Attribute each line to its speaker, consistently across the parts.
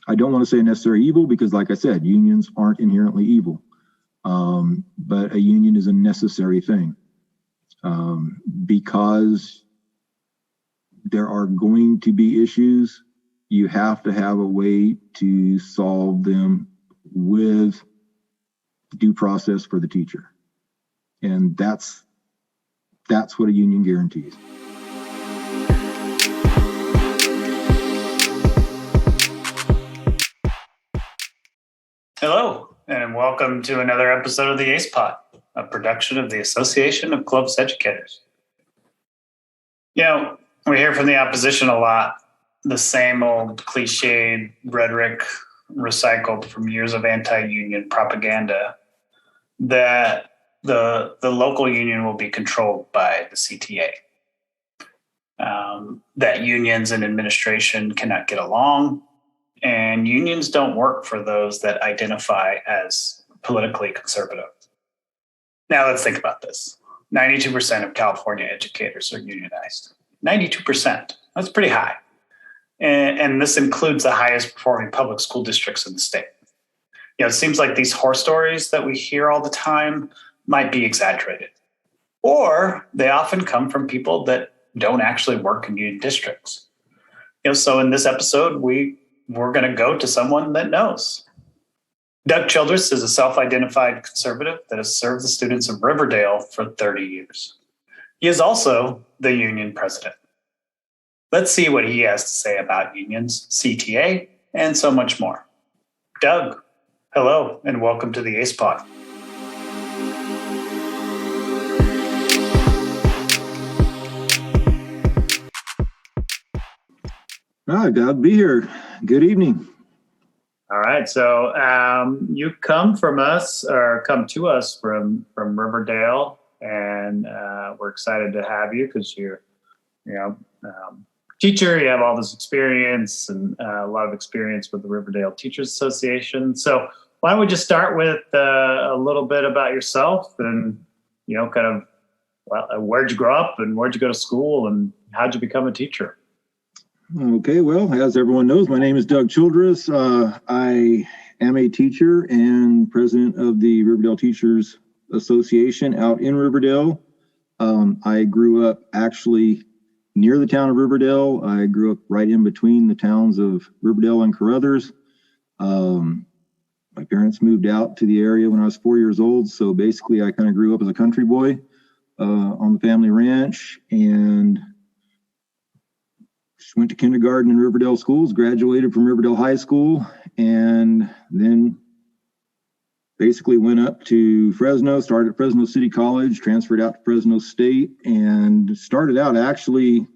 Speaker 1: I don't want to say a necessary evil because, like I said, unions aren't inherently evil, but a union is a necessary thing because there are going to be issues. You have to have a way to solve them with due process for the teacher. And that's what a union guarantees.
Speaker 2: Hello, and welcome to another episode of the Ace Pod, a production of the Association of Clovis Educators. You know, we hear from the opposition a lot, the same old cliched rhetoric recycled from years of anti-union propaganda that the local union will be controlled by the CTA. That unions and administration cannot get along, and unions don't work for those that identify as politically conservative. Now let's think about this. 92% of California educators are unionized. 92%. That's pretty high. And this includes the highest performing public school districts in the state. You know, it seems like these horror stories that we hear all the time might be exaggerated. Or they often come from people that don't actually work in union districts. You know, so in this episode, we're going to go to someone that knows. Doug Childress is a self-identified conservative that has served the students of Riverdale for 30 years. He is also the union president. Let's see what he has to say about unions, CTA, and so much more. Doug, hello, and welcome to the Ace Pod.
Speaker 1: Glad to be here. Good evening.
Speaker 2: All right, so you come to us from Riverdale, and we're excited to have you because you're, teacher. You have all this experience and a lot of experience with the Riverdale Teachers Association. So why don't we just start with a little bit about yourself and where'd you grow up and where'd you go to school and how'd you become a teacher?
Speaker 1: Okay, well, as everyone knows, my name is Doug Childress. I am a teacher and president of the Riverdale Teachers Association out in Riverdale. I grew up actually near the town of Riverdale. I grew up right in between the towns of Riverdale and Carruthers. My parents moved out to the area when I was 4 years old, so basically I kind of grew up as a country boy on the family ranch, and went to kindergarten in Riverdale schools, graduated from Riverdale High School, and then basically went up to Fresno, started at Fresno City College, transferred out to Fresno State, and started out actually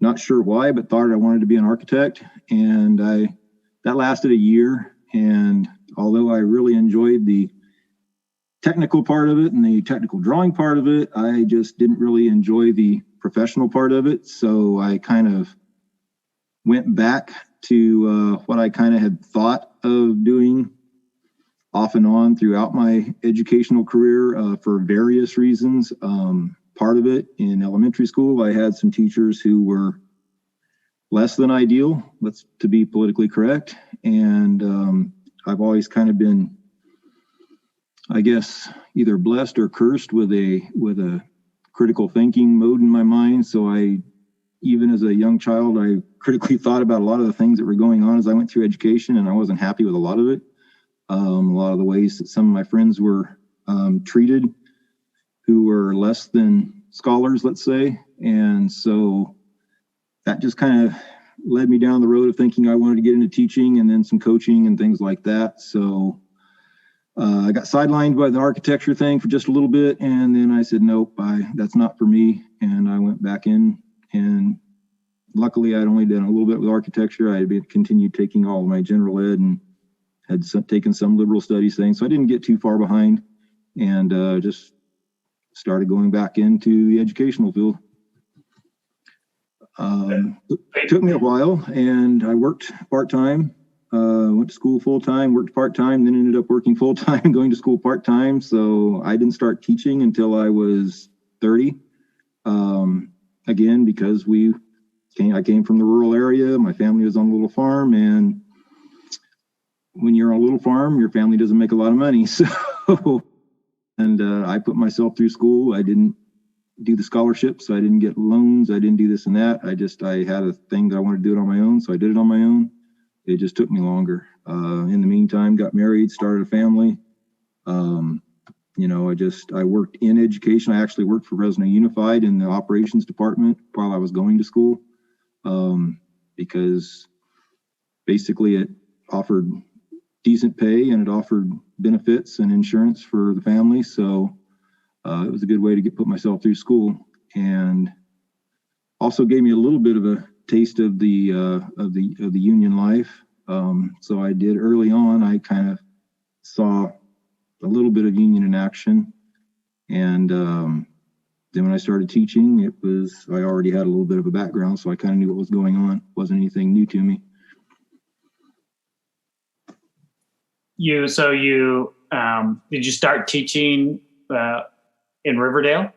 Speaker 1: not sure why, but thought I wanted to be an architect. And that lasted a year. And although I really enjoyed the technical part of it and the technical drawing part of it, I just didn't really enjoy the professional part of it. So I kind of went back to what I kind of had thought of doing off and on throughout my educational career for various reasons. Part of it in elementary school, I had some teachers who were less than ideal, to be politically correct. And I've always kind of been, I guess, either blessed or cursed with a critical thinking mode in my mind. So even as a young child, I critically thought about a lot of the things that were going on as I went through education, and I wasn't happy with a lot of it. A lot of the ways that some of my friends were treated who were less than scholars, let's say. And so that just kind of led me down the road of thinking I wanted to get into teaching and then some coaching and things like that. So I got sidelined by the architecture thing for just a little bit, and then I said, nope, that's not for me. And I went back in, and luckily I'd only done a little bit with architecture. I had continued taking all of my general ed and had taken some liberal studies things, so I didn't get too far behind, and just started going back into the educational field. It took me a while, and I worked part-time. Went to school full-time, worked part-time, then ended up working full-time and going to school part-time. So I didn't start teaching until I was 30. Again, because I came from the rural area. My family was on a little farm, and when you're on a little farm, your family doesn't make a lot of money. So, and I put myself through school. I didn't do the scholarships. I didn't get loans. I didn't do this and that. I had a thing that I wanted to do it on my own. So I did it on my own. It just took me longer. In the meantime, got married, started a family. I worked in education. I actually worked for Fresno Unified in the operations department while I was going to school, because basically it offered decent pay and it offered benefits and insurance for the family. So it was a good way to put myself through school, and also gave me a little bit of a taste of the union life. So I did early on. I kind of saw a little bit of union in action, and then when I started teaching, I already had a little bit of a background, so I kind of knew what was going on. It wasn't anything new to me.
Speaker 2: Did you start teaching in Riverdale?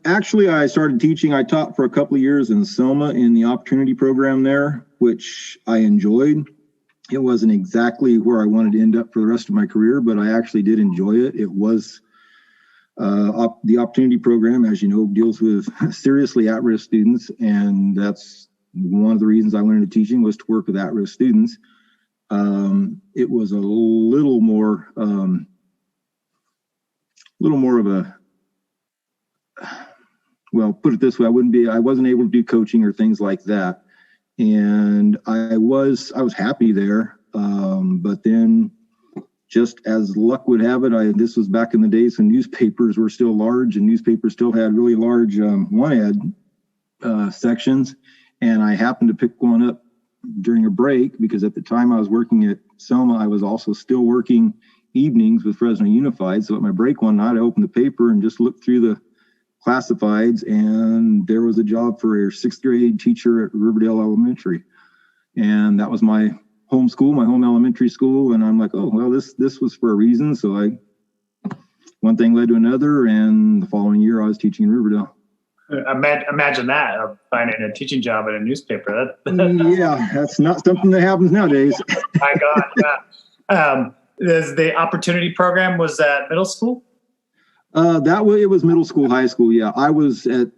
Speaker 1: Actually, I started teaching. I taught for a couple of years in Selma in the opportunity program there, which I enjoyed. It wasn't exactly where I wanted to end up for the rest of my career, but I actually did enjoy it. It was the opportunity program, as you know, deals with seriously at-risk students, and that's one of the reasons I went into teaching, was to work with at-risk students. It was a little more of a, well, put it this way, I wasn't able to do coaching or things like that. And I was happy there. But then, just as luck would have it, this was back in the days when newspapers were still large, and newspapers still had really large one-ad sections. And I happened to pick one up during a break, because at the time I was working at Selma, I was also still working evenings with Fresno Unified. So at my break one night, I opened the paper and just looked through the classifieds, and there was a job for a 6th grade teacher at Riverdale Elementary. And that was my home school, my home elementary school. And I'm like, oh, well, this was for a reason. So one thing led to another, and the following year I was teaching in Riverdale.
Speaker 2: Imagine that, finding a teaching job at a newspaper.
Speaker 1: Yeah, that's not something that happens nowadays.
Speaker 2: My God, yeah. The opportunity program, was that middle school?
Speaker 1: It was middle school, high school. Yeah, I was at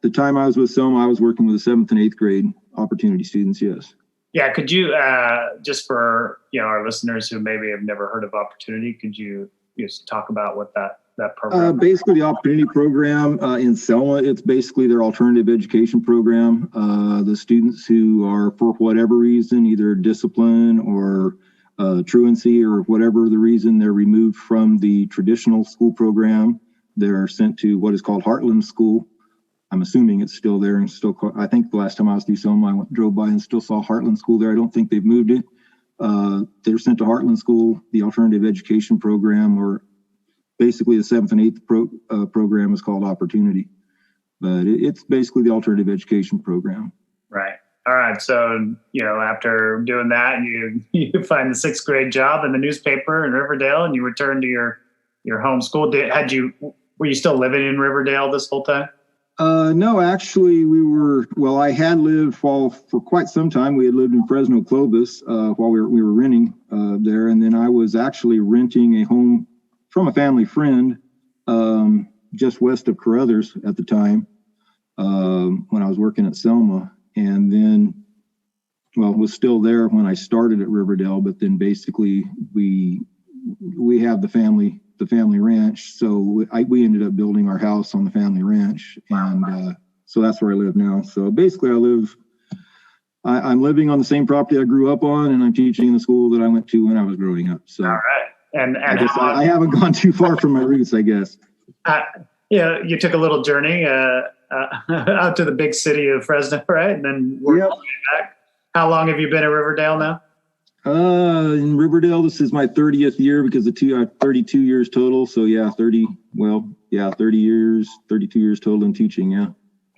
Speaker 1: the time I was with Selma, I was working with the 7th and 8th grade opportunity students. Yes. Yeah.
Speaker 2: Could you, just for our listeners who maybe have never heard of opportunity, could you just talk about what that program?
Speaker 1: Basically, the opportunity program in Selma, it's basically their alternative education program. The students who are, for whatever reason, either discipline or truancy or whatever the reason, they're removed from the traditional school program. They're sent to what is called Heartland School. I'm assuming it's still there, and I think the last time I was through Selma, I drove by and still saw Heartland School there. I don't think they've moved it. They're sent to Heartland School, the alternative education program, or basically the 7th and 8th program is called Opportunity. But it's basically the alternative education program.
Speaker 2: Right. All right. So, after doing that, you find the 6th grade job in the newspaper in Riverdale, and you return to your home school. Were you still living in Riverdale this whole time?
Speaker 1: No, actually I had lived for quite some time. We had lived in Fresno Clovis while we were renting there. And then I was actually renting a home from a family friend just west of Carruthers at the time when I was working at Selma. And then, was still there when I started at Riverdale, but then basically we have the family ranch. So we ended up building our house on the family ranch. And so that's where I live now. So basically I'm living on the same property I grew up on, and I'm teaching in the school that I went to when I was growing up. So
Speaker 2: all right. And
Speaker 1: I haven't gone too far from my roots, I guess.
Speaker 2: You took a little journey out to the big city of Fresno, right? And then worked your way back. How long have you been at Riverdale now?
Speaker 1: In Riverdale, this is my 30th year, because I have 32 years total. So 30 years, 32 years total in teaching. Yeah.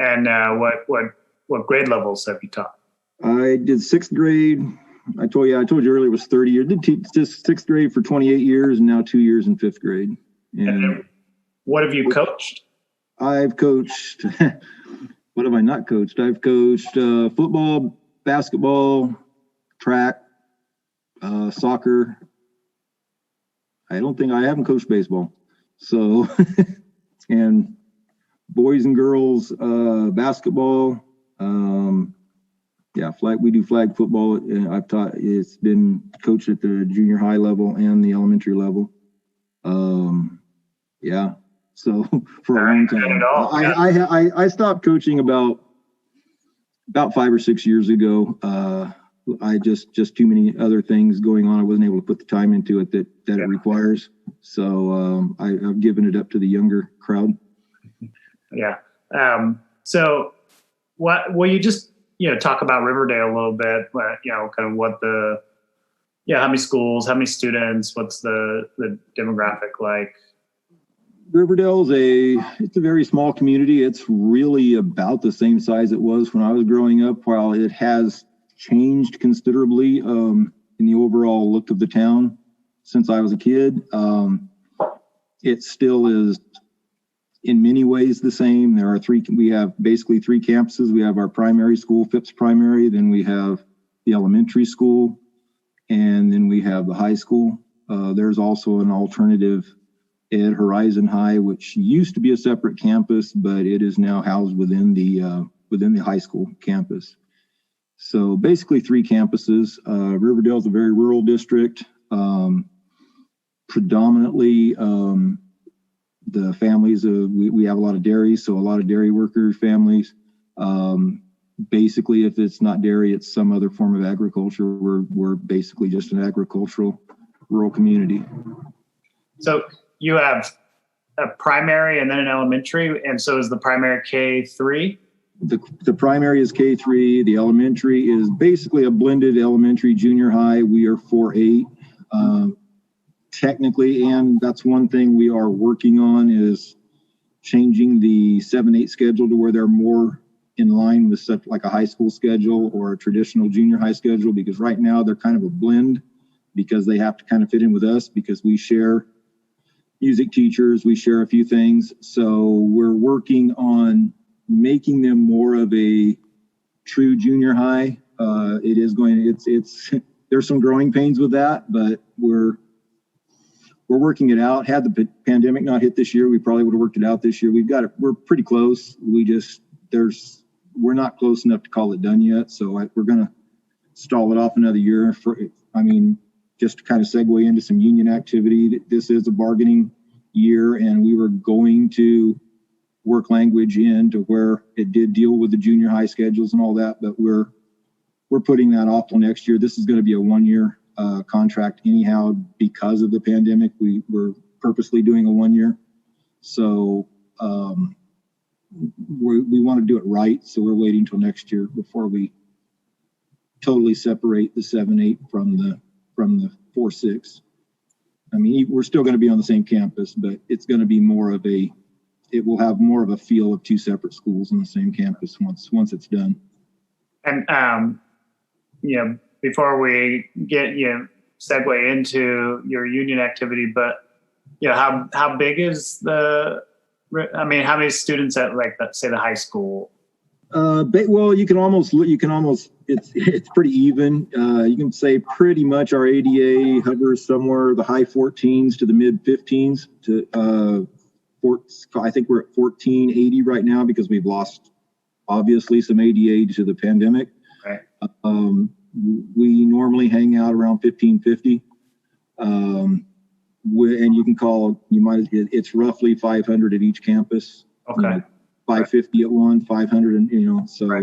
Speaker 2: And what grade levels have you taught?
Speaker 1: I did 6th grade. I told you earlier it was 30 years. I did teach just 6th grade for 28 years, and now 2 years in 5th grade.
Speaker 2: And what have you coached?
Speaker 1: I've coached. What have I not coached? I've coached football, basketball, track, Soccer. I haven't coached baseball. So, and boys and girls, basketball. We do flag football. And I've taught, it's been coached at the junior high level and the elementary level. So for a long time, I stopped coaching about 5 or 6 years ago. I just too many other things going on. I wasn't able to put the time into it that it requires. So I've given it up to the younger crowd.
Speaker 3: Yeah. So will you just, talk about Riverdale a little bit, kind of what how many schools, how many students, what's the demographic like?
Speaker 1: Riverdale it's a very small community. It's really about the same size it was when I was growing up, while it has changed considerably in the overall look of the town since I was a kid. It still is in many ways the same. We have basically 3 campuses. We have our primary school, Phipps Primary, then we have the elementary school, and then we have the high school. There's also an alternative at Horizon High, which used to be a separate campus, but it is now housed within the high school campus. So basically 3 campuses. Riverdale is a very rural district. Predominantly, the families, we have a lot of dairy, so a lot of dairy worker families. Basically, if it's not dairy, it's some other form of agriculture. We're basically just an agricultural rural community.
Speaker 3: So you have a primary and then an elementary, and so is the primary K-3?
Speaker 1: The primary is K-3. The elementary is basically a blended elementary junior high. We are 4-8 technically, and that's one thing we are working on, is changing the 7-8 schedule to where they're more in line with such like a high school schedule or a traditional junior high schedule, because right now they're kind of a blend because they have to kind of fit in with us because we share music teachers, we share a few things. So we're working on making them more of a true junior high. There's some growing pains with that, but we're working it out. Had the pandemic not hit this year, we probably would have worked it out this year. We're pretty close. We're not close enough to call it done yet. So we're going to stall it off another year just to kind of segue into some union activity. This is a bargaining year, and we were going to work language into where it did deal with the junior high schedules and all that, but we're putting that off till next year. This is going to be a 1-year contract anyhow because of the pandemic. We're purposely doing a 1 year. So we want to do it right. So we're waiting till next year before we totally separate the 7-8 from the 4-6. I mean, we're still going to be on the same campus, but it's going to be it will have more of a feel of 2 separate schools on the same campus once it's done.
Speaker 3: And, before we get, segue into your union activity, but, how big is how many students at let's say the high school?
Speaker 1: Well, you can almost, it's pretty even. You can say pretty much our ADA hovers somewhere the high 14s to the mid 15s I think we're at 1480 right now because we've lost obviously some ADA to the pandemic.
Speaker 3: Right.
Speaker 1: We normally hang out around 1550. And you can it's roughly 500 at each campus.
Speaker 3: Okay.
Speaker 1: 550 at one, 500, and so right.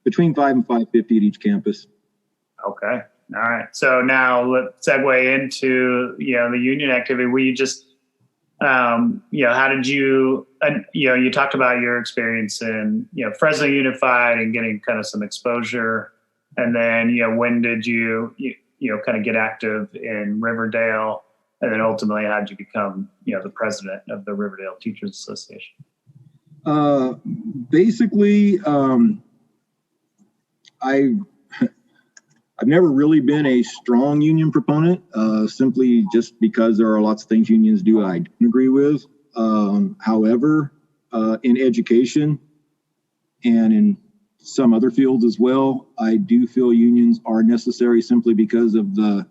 Speaker 1: Between 5 and 550 at each campus.
Speaker 3: Okay. All right. So now let's segue into the union activity. Will you just how did you you talked about your experience in Fresno Unified and getting kind of some exposure, and then when did you kind of get active in Riverdale, and then ultimately how did you become the president of the Riverdale Teachers Association?
Speaker 1: Basically, I've never really been a strong union proponent, simply just because there are lots of things unions do I don't agree with. However, in education and in some other fields as well, I do feel unions are necessary simply because of the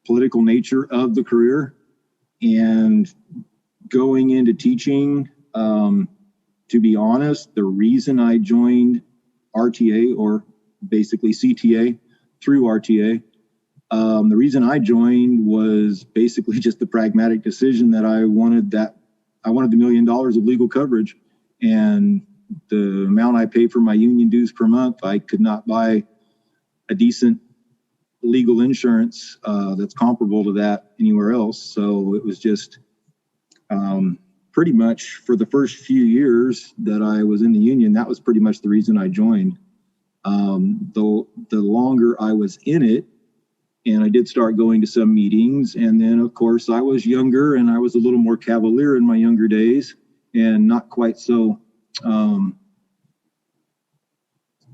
Speaker 1: political nature of the career. And going into teaching, to be honest, the reason I joined RTA, or basically CTA through RTA, the reason I joined was basically just the pragmatic decision that I wanted the $1 million of legal coverage, and the amount I pay for my union dues per month, I could not buy a decent legal insurance that's comparable to that anywhere else. So it was just pretty much for the first few years that I was in the union, that was pretty much the reason I joined. The longer I was in it, and I did start going to some meetings, and then of course I was younger and I was a little more cavalier in my younger days, and not quite so,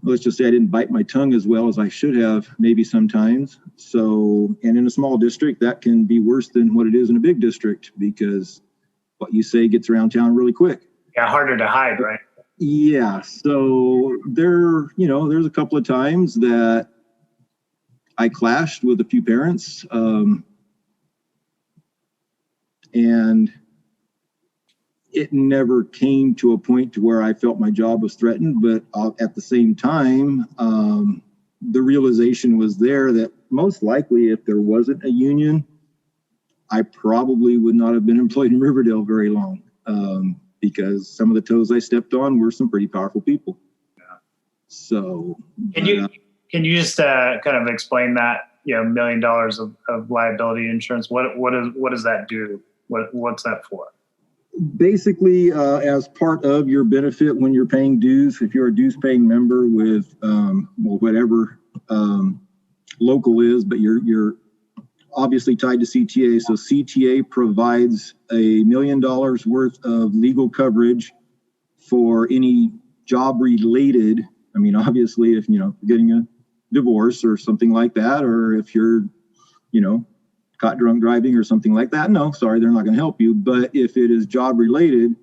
Speaker 1: let's just say I didn't bite my tongue as well as I should have maybe sometimes. So, and in a small district, that can be worse than what it is in a big district, because what you say gets around town really quick.
Speaker 3: Yeah, harder to hide, right?
Speaker 1: Yeah, so there's a couple of times that I clashed with a few parents, and it never came to a point to where I felt my job was threatened. But at the same time, the realization was there that most likely if there wasn't a union, I probably would not have been employed in Riverdale very long, because some of the toes I stepped on were some pretty powerful people.
Speaker 3: Yeah.
Speaker 1: So
Speaker 3: Can you just kind of explain that, $1 million of liability insurance? What does that do? What's that for?
Speaker 1: Basically, as part of your benefit when you're paying dues, if you're a dues paying member with whatever local is, but you're obviously tied to CTA. So CTA provides $1 million worth of legal coverage for any job related. I mean, obviously, if getting a divorce or something like that, or if you're, caught drunk driving or something like that, no, sorry, they're not going to help you. But if it is job related,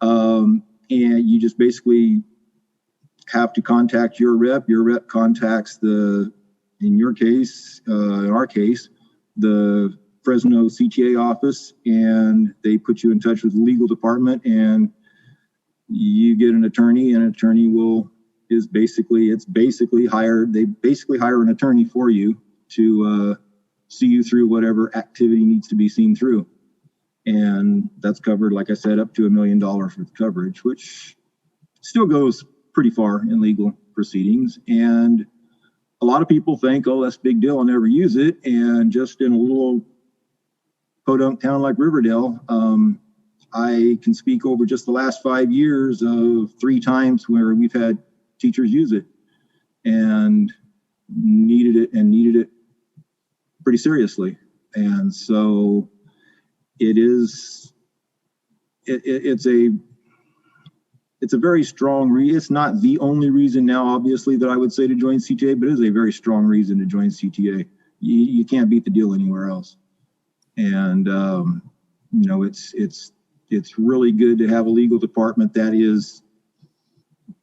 Speaker 1: and you just basically have to contact your rep contacts in our case, the Fresno CTA office, and they put you in touch with the legal department, and you get an attorney, and an attorney they basically hire an attorney for you to see you through whatever activity needs to be seen through. And that's covered, like I said, up to $1 million with coverage, which still goes pretty far in legal proceedings. And a lot of people think, oh, that's a big deal, I'll never use it. And just in a little podunk town like Riverdale, I can speak over just the last 5 years of 3 times where we've had teachers use it and needed it pretty seriously. And so it's a very strong it's not the only reason now, obviously, that I would say to join CTA, but it is a very strong reason to join CTA. You can't beat the deal anywhere else. And it's really good to have a legal department that is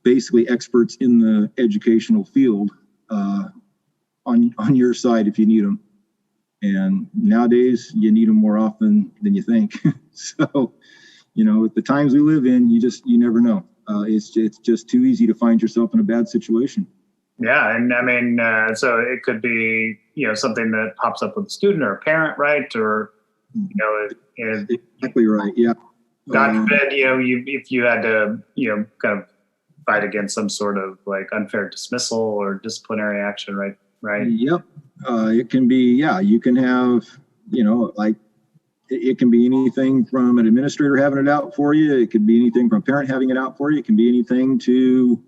Speaker 1: basically experts in the educational field on your side if you need them. And nowadays you need them more often than you think. So, with the times we live in, you never know. It's just too easy to find yourself in a bad situation.
Speaker 3: Yeah, and I mean, so it could be something that pops up with a student or a parent, right? Or
Speaker 1: exactly right. Yeah.
Speaker 3: God forbid, if you had to, kind of fight against some sort of like unfair dismissal or disciplinary action, right? Right.
Speaker 1: Yep. It can be, you can have, it can be anything from an administrator having it out for you. It could be anything from a parent having it out for you. It can be anything to,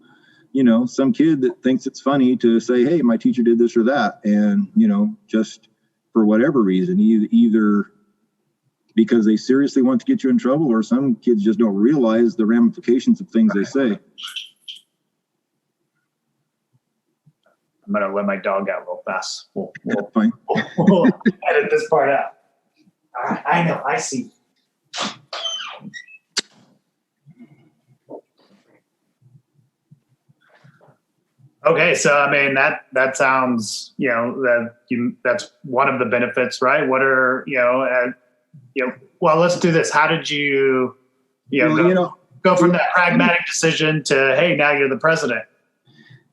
Speaker 1: some kid that thinks it's funny to say, hey, my teacher did this or that. And, just for whatever reason, either because they seriously want to get you in trouble, or some kids just don't realize the ramifications of things they say.
Speaker 3: I'm going to let my dog out real fast. We'll edit this part out. I know. I see. Okay, so I mean that sounds, that's one of the benefits, right? What are well, let's do this. How did you go from that pragmatic decision to, hey, now you're the president?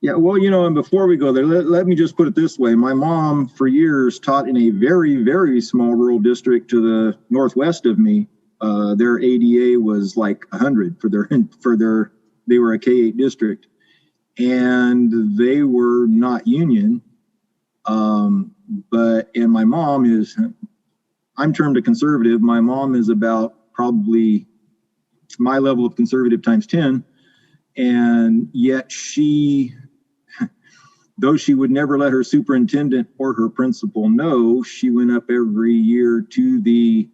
Speaker 1: Yeah, well, and before we go there, let me just put it this way. My mom for years taught in a very, very small rural district to the northwest of me. Their ADA was like 100 they were a K-8 district, and they were not union. And my mom I'm termed a conservative. My mom is about probably my level of conservative times 10. And yet though she would never let her superintendent or her principal know, she went up every year to the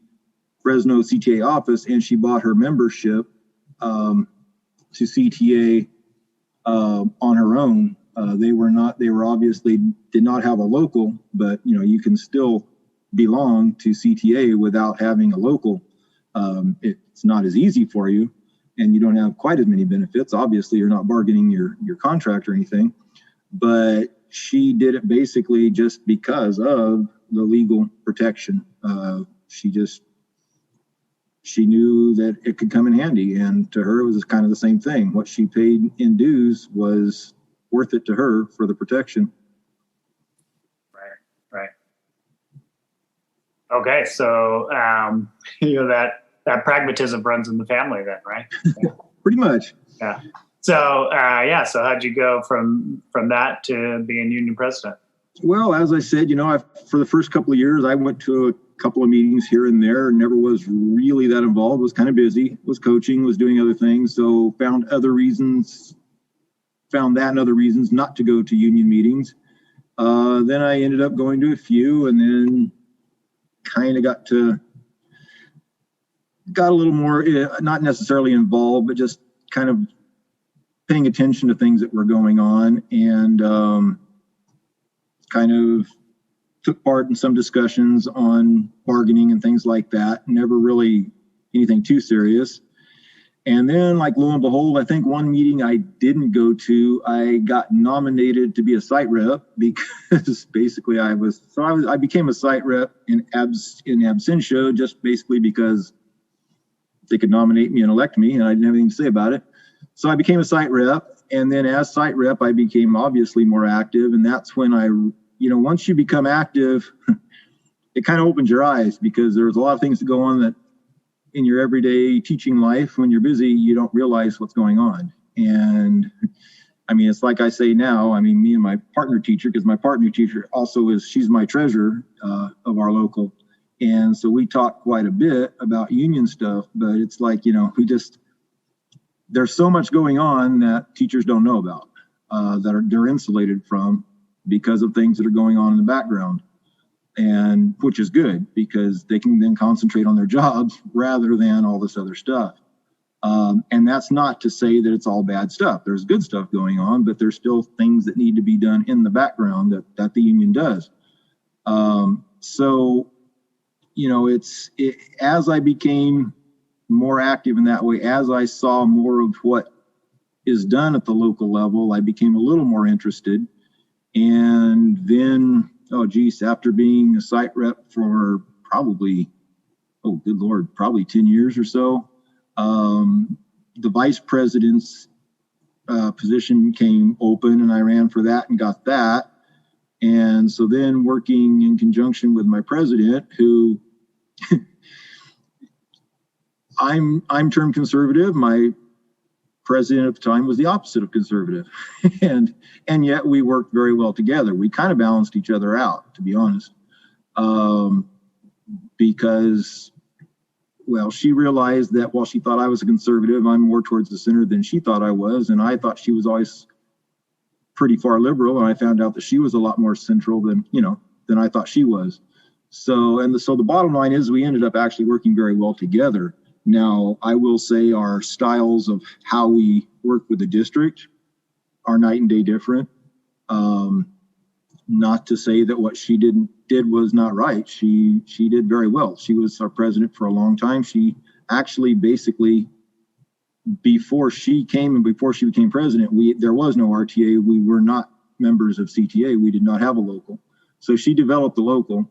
Speaker 1: Fresno CTA office and she bought her membership to CTA on her own. They were obviously did not have a local, but you can still belong to CTA without having a local. It's not as easy for you, and you don't have quite as many benefits. Obviously, you're not bargaining your contract or anything, but she did it basically just because of the legal protection. She knew that it could come in handy, and to her it was kind of the same thing. What she paid in dues was worth it to her for the protection.
Speaker 3: Right. Okay, so that pragmatism runs in the family then, right? Yeah.
Speaker 1: Pretty much.
Speaker 3: Yeah. So so how'd you go from that to being union president?
Speaker 1: Well, as I said, for the first couple of years, I went to a couple of meetings here and there, never was really that involved, was kind of busy, was coaching, was doing other things. So found that and other reasons not to go to union meetings. Then I ended up going to a few, and then kind of got a little more, not necessarily involved, but just kind of paying attention to things that were going on, and kind of took part in some discussions on bargaining and things like that. Never really anything too serious. And then, like, lo and behold, I think one meeting I didn't go to, I got nominated to be a site rep because basically I became a site rep in absentia, just basically because they could nominate me and elect me, and I didn't have anything to say about it. So I became a site rep, and then as site rep, I became obviously more active, and that's when once you become active, it kind of opens your eyes, because there's a lot of things that go on that in your everyday teaching life, when you're busy, you don't realize what's going on. And I mean, it's like I say now, me and my partner teacher, because my partner teacher also she's my treasurer of our local. And so we talk quite a bit about union stuff, but it's like, there's so much going on that teachers don't know about, they're insulated from because of things that are going on in the background, and which is good because they can then concentrate on their jobs rather than all this other stuff. And that's not to say that it's all bad stuff. There's good stuff going on, but there's still things that need to be done in the background that the union does. As I became more active in that way, as I saw more of what is done at the local level, I became a little more interested. And then, after being a site rep for probably 10 years or so, the vice president's position came open, and I ran for that and got that. And so then, working in conjunction with my president, who I'm termed conservative, my president at the time was the opposite of conservative, and yet we worked very well together. We kind of balanced each other out, to be honest, because, well, she realized that while she thought I was a conservative, I'm more towards the center than she thought I was, and I thought she was always pretty far liberal, and I found out that she was a lot more central than I thought she was. So the bottom line is we ended up actually working very well together. Now, I will say our styles of how we work with the district are night and day different. Not to say that what she did was not right. She did very well. She was our president for a long time. She actually basically before she came and before she became president, there was no RTA. We were not members of CTA. We did not have a local. So she developed the local.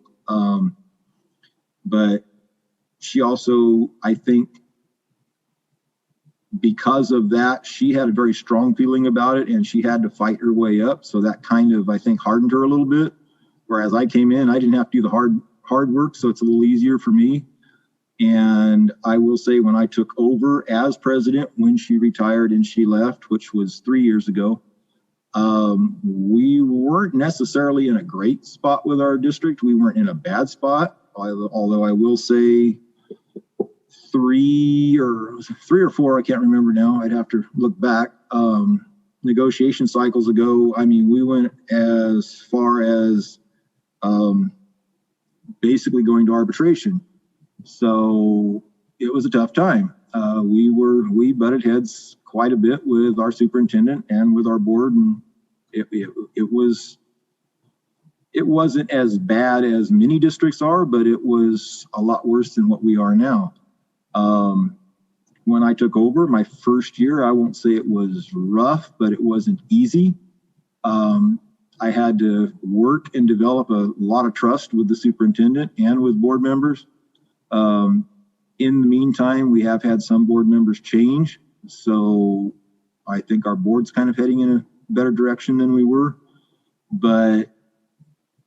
Speaker 1: But she also, I think, because of that, she had a very strong feeling about it and she had to fight her way up. So that kind of, I think, hardened her a little bit. Whereas I came in, I didn't have to do the hard work. So it's a little easier for me. And I will say when I took over as president, when she retired and she left, which was 3 years ago, we weren't necessarily in a great spot with our district. We weren't in a bad spot, although I will say three or four, I can't remember now. I'd have to look back. Negotiation cycles ago, I mean, we went as far as basically going to arbitration. So it was a tough time. We butted heads quite a bit with our superintendent and with our board, and it wasn't as bad as many districts are, but it was a lot worse than what we are now. When I took over my first year, I won't say it was rough, but it wasn't easy. I had to work and develop a lot of trust with the superintendent and with board members. In the meantime, we have had some board members change. So I think our board's kind of heading in a better direction than we were. But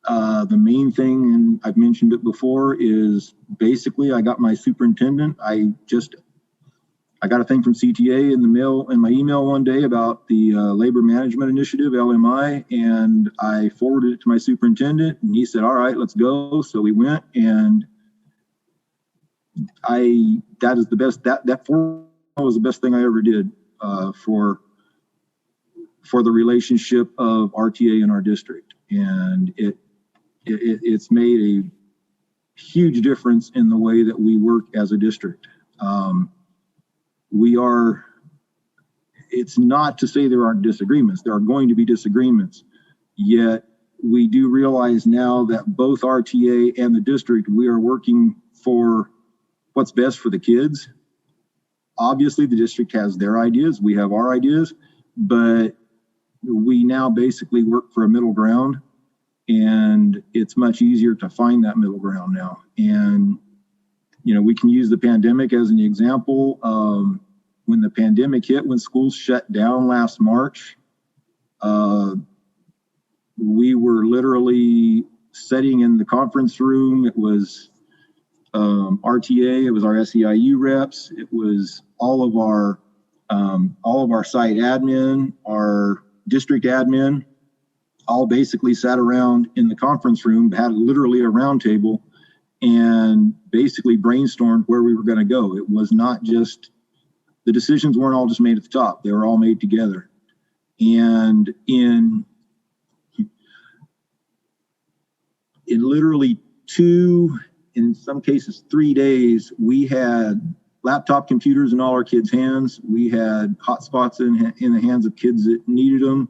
Speaker 1: the main thing, and I've mentioned it before, is basically I got my superintendent. I got a thing from CTA in the mail, in my email one day about the Labor Management Initiative, LMI, and I forwarded it to my superintendent, and he said, all right, let's go. So we went, and that is the best, that was the best thing I ever did for the relationship of RTA in our district. And it's made a huge difference in the way that we work as a district. It's not to say there aren't disagreements. There are going to be disagreements, yet we do realize now that both RTA and the district, we are working for what's best for the kids. Obviously, the district has their ideas, we have our ideas, but we now basically work for a middle ground, and it's much easier to find that middle ground now. And we can use the pandemic as an example. When the pandemic hit, when schools shut down last March, we were literally sitting in the conference room. It was RTA, it was our SEIU reps, it was all of our site admin, our district admin, all basically sat around in the conference room, had literally a round table, and basically brainstormed where we were going to go. It was not just, the decisions weren't all just made at the top, they were all made together. And in literally 2, in some cases 3 days, we had laptop computers in all our kids' hands. We had hotspots in the hands of kids that needed them.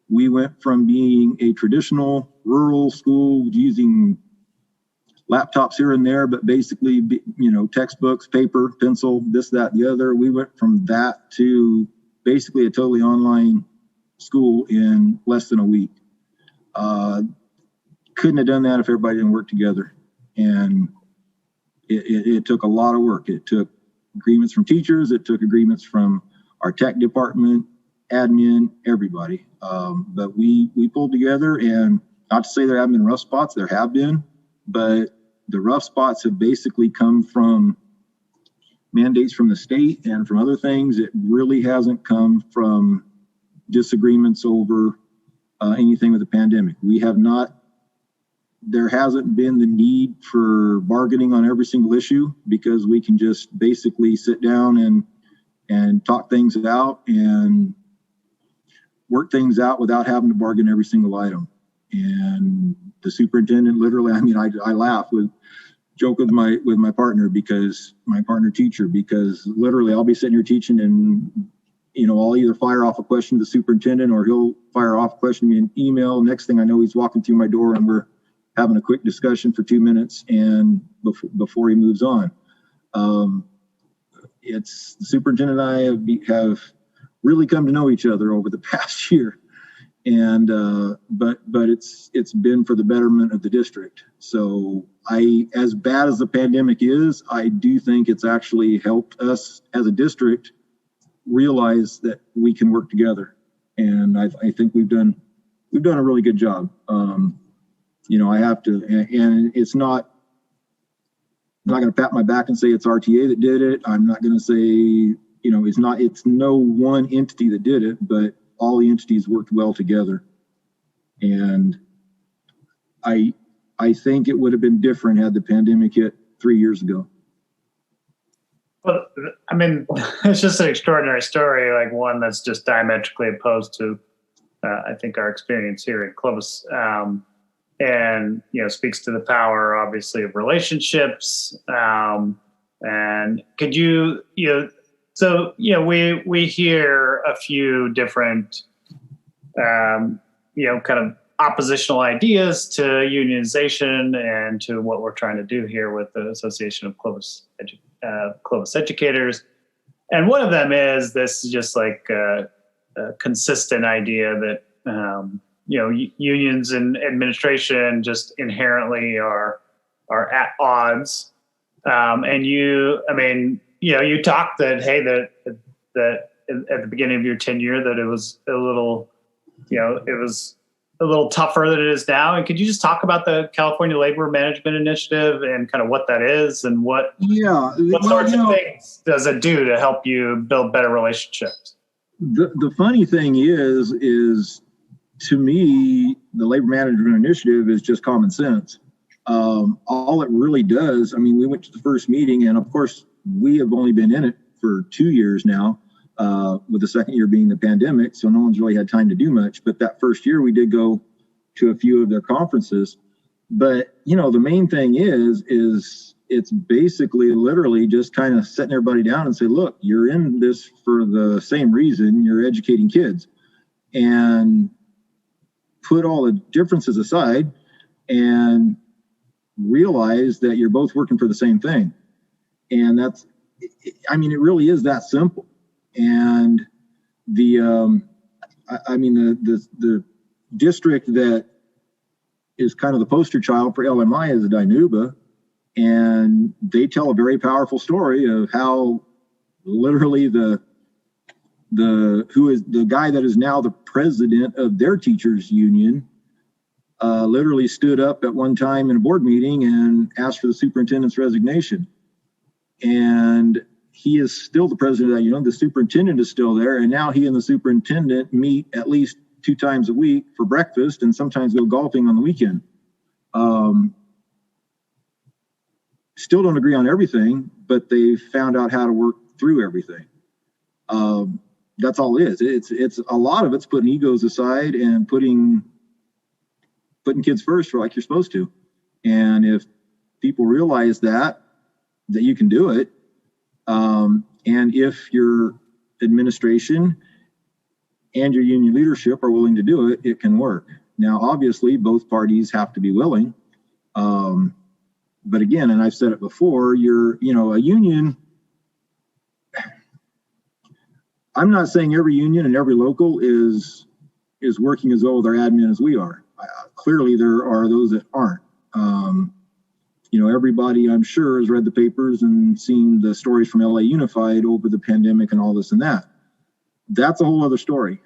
Speaker 1: We went from being a traditional rural school using laptops here and there, but basically, textbooks, paper, pencil, this, that, the other. We went from that to basically a totally online school in less than a week. Couldn't have done that if everybody didn't work together. And it took a lot of work. It took agreements from teachers. It took agreements from our tech department, admin, everybody. But we pulled together, and not to say there haven't been rough spots, there have been, but the rough spots have basically come from mandates from the state and from other things. It really hasn't come from disagreements over anything with the pandemic. There hasn't been the need for bargaining on every single issue, because we can just basically sit down and talk things out and work things out without having to bargain every single item. And the superintendent, literally, I laugh joke with my partner, because my partner teacher, because literally I'll be sitting here teaching, and I'll either fire off a question to the superintendent, or he'll fire off a question to me in email. Next thing I know, he's walking through my door, and we're having a quick discussion for 2 minutes and before he moves on. it's the superintendent and I have really come to know each other over the past year, and but it's been for the betterment of the district. So as bad as the pandemic is, I do think it's actually helped us as a district realize that we can work together, and I think we've done a really good job. I have to, and it's not. I'm not going to pat my back and say it's RTA that did it. I'm not going to say, it's no one entity that did it, but all the entities worked well together. And I think it would have been different had the pandemic hit 3 years ago.
Speaker 3: Well, I mean, it's just an extraordinary story, like one that's just diametrically opposed to, I think, our experience here in Clovis. And speaks to the power, obviously, of relationships. And could you, we hear a few different, kind of oppositional ideas to unionization and to what we're trying to do here with the Association of Clovis Educators. And one of them is this just like a consistent idea that, unions and administration just inherently are at odds. And you talked that, hey, that at the beginning of your tenure that it was a little, tougher than it is now. And could you just talk about the California Labor Management Initiative and kind of what that is and what sorts of things does it do to help you build better relationships?
Speaker 1: The funny thing is to me, the Labor Management Initiative is just common sense. All it really does, we went to the first meeting, and of course, we have only been in it for 2 years now, with the second year being the pandemic, so no one's really had time to do much. But that first year, we did go to a few of their conferences. But, the main thing is it's basically literally just kind of setting everybody down and say, look, you're in this for the same reason, you're educating kids. And put all the differences aside and realize that you're both working for the same thing. And it really is that simple. And the district that is kind of the poster child for LMI is Dinuba. And they tell a very powerful story of how literally the guy that is now the president of their teachers union literally stood up at one time in a board meeting and asked for the superintendent's resignation. And he is still the president of that union. The superintendent is still there. And now he and the superintendent meet at least 2 times a week for breakfast and sometimes go golfing on the weekend. Still don't agree on everything, but they found out how to work through everything. That's all it is. It's a lot of it's putting egos aside and putting kids first, like you're supposed to. And if people realize that you can do it, and if your administration and your union leadership are willing to do it, it can work. Now, obviously, both parties have to be willing. But again, and I've said it before, a union. I'm not saying every union and every local is working as well with their admin as we are. Clearly, there are those that aren't. Everybody, I'm sure, has read the papers and seen the stories from LA Unified over the pandemic and all this and that. That's a whole other story.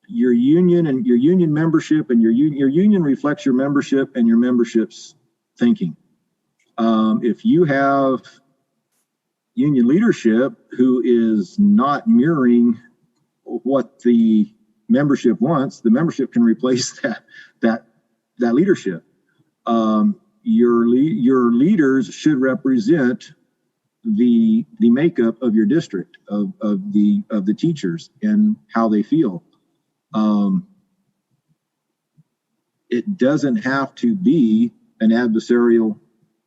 Speaker 1: Your union and your union membership and your union reflects your membership and your membership's thinking. If you have union leadership who is not mirroring what the membership wants, the membership can replace that leadership. Your leaders should represent the makeup of your district, of the teachers and how they feel. It doesn't have to be an adversarial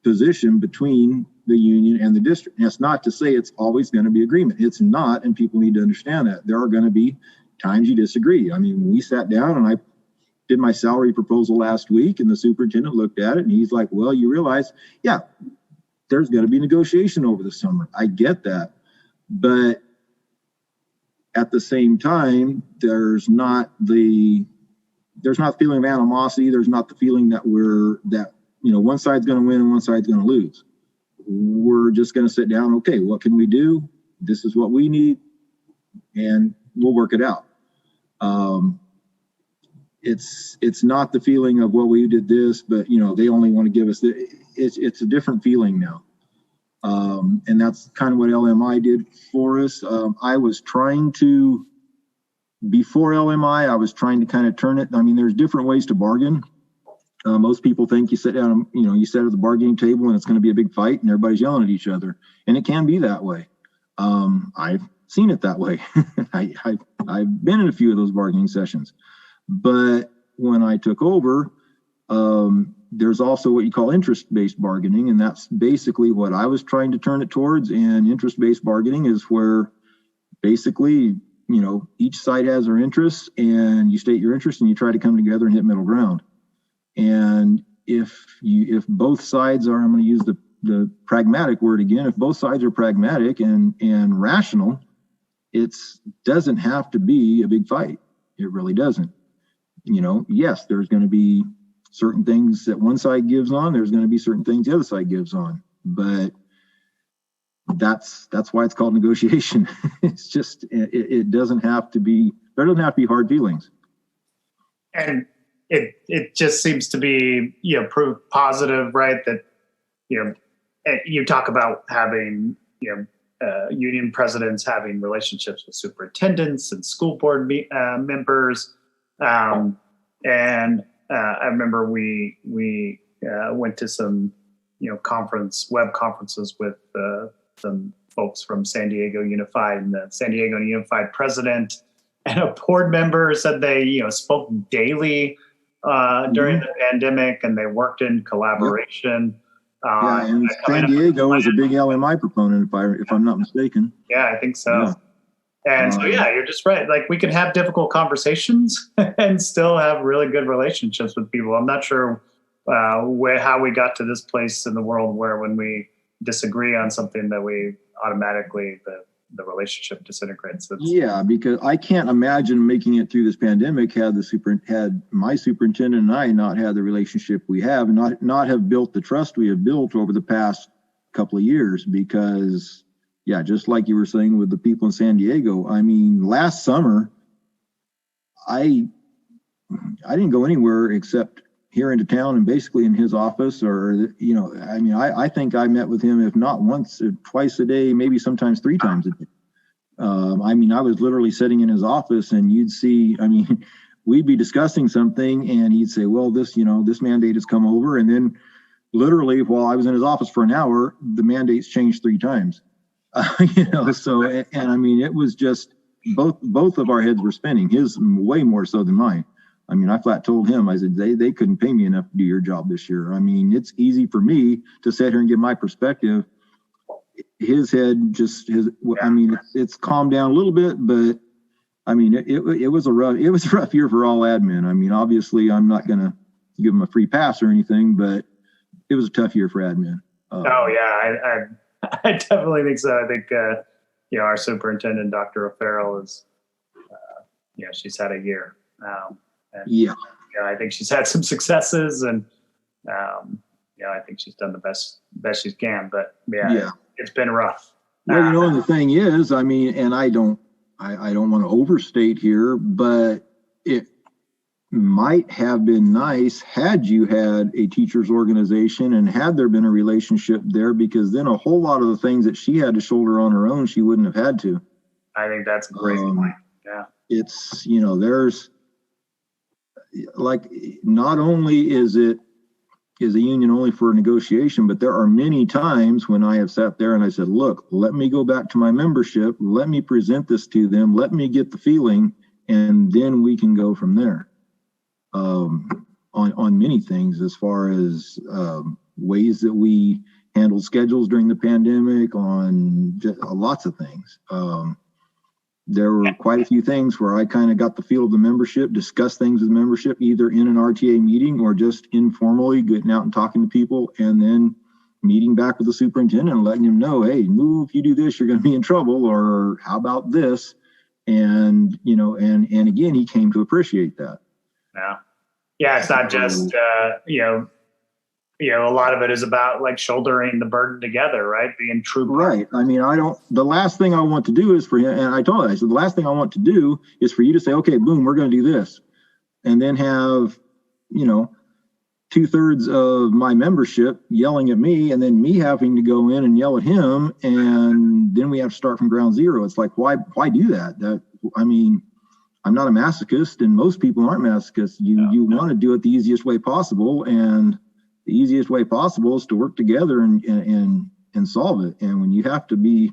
Speaker 1: position between the union and the district. And that's not to say it's always going to be agreement. It's not, and people need to understand that. There are going to be times you disagree. We sat down and I did my salary proposal last week, and the superintendent looked at it and he's like, well, you realize, yeah, there's going to be negotiation over the summer. I get that. But at the same time, there's not the feeling of animosity. There's not the feeling that one side's going to win and one side's going to lose. We're just going to sit down. Okay, what can we do? This is what we need, and we'll work it out. It's not the feeling of, well, we did this, but they only want to give us it's a different feeling now. And that's kind of what LMI did for us. Before LMI, I was trying to kind of turn it. I mean, there's different ways to bargain. Most people think you sit down, you sit at the bargaining table and it's going to be a big fight and everybody's yelling at each other. And it can be that way. I've seen it that way. I've been in a few of those bargaining sessions. But when I took over, there's also what you call interest-based bargaining, and that's basically what I was trying to turn it towards. And interest-based bargaining is where basically, each side has their interests, and you state your interest, and you try to come together and hit middle ground. And if both sides are, I'm going to use the pragmatic word again, if both sides are pragmatic and rational, it doesn't have to be a big fight. It really doesn't. Yes, there's going to be certain things that one side gives on. There's going to be certain things the other side gives on. But that's why it's called negotiation. It's just, it doesn't have to be, there doesn't have to be hard feelings.
Speaker 3: And it just seems to be, proof positive, right? That, you talk about having, union presidents having relationships with superintendents and school board members. And I remember we went to some, web conferences with some folks from San Diego Unified, and the San Diego Unified president and a board member said they, spoke daily during the pandemic, and they worked in collaboration.
Speaker 1: And San Diego is a big LMI proponent, if I'm not mistaken.
Speaker 3: Yeah, I think so. Yeah. And so, you're just right. Like, we can have difficult conversations and still have really good relationships with people. I'm not sure how we got to this place in the world where when we disagree on something that we automatically, the relationship disintegrates.
Speaker 1: Because I can't imagine making it through this pandemic had my superintendent and I not had the relationship we have, and not have built the trust we have built over the past couple of years. Because just like you were saying with the people in San Diego, I mean, last summer, I didn't go anywhere except here into town and basically in his office, or, I think I met with him, if not once or twice a day, maybe sometimes 3 times a day. I was literally sitting in his office, and you'd see, we'd be discussing something and he'd say, well, this mandate has come over. And then literally while I was in his office for an hour, the mandates changed 3 times. So, it was just both of our heads were spinning, his way more so than mine. I flat told him, I said, they couldn't pay me enough to do your job this year. It's easy for me to sit here and give my perspective. His head it's calmed down a little bit, but it was a rough year for all admin. Obviously I'm not going to give him a free pass or anything, but it was a tough year for admin.
Speaker 3: I definitely think so. I think, our superintendent, Dr. O'Farrell, is, she's had a year. I think she's had some successes, and, I think she's done the best she can, but it's been rough.
Speaker 1: Well, the thing is, and I don't want to overstate here, but it might have been nice had you had a teachers organization and had there been a relationship there, because then a whole lot of the things that she had to shoulder on her own, she wouldn't have had to.
Speaker 3: I think that's a great point. Yeah.
Speaker 1: It's, there's like, not only is a union only for negotiation, but there are many times when I have sat there and I said, look, let me go back to my membership. Let me present this to them. Let me get the feeling, and then we can go from there. On many things, as far as ways that we handled schedules during the pandemic, on lots of things. There were quite a few things where I kind of got the feel of the membership, discussed things with membership, either in an RTA meeting or just informally getting out and talking to people. And then meeting back with the superintendent and letting him know, hey, if you do this, you're going to be in trouble, or how about this? And, and again, he came to appreciate that.
Speaker 3: Yeah. It's not just, a lot of it is about like shouldering the burden together, right? Being true.
Speaker 1: Right. I mean, the last thing I want to do is for him, and I told him, I said, the last thing I want to do is for you to say, okay, boom, we're going to do this. And then have, 2/3 of my membership yelling at me, and then me having to go in and yell at him. And then we have to start from ground zero. It's like, why do that? I'm not a masochist, and most people aren't masochists. You want to do it the easiest way possible. And the easiest way possible is to work together and solve it. And when you have to be,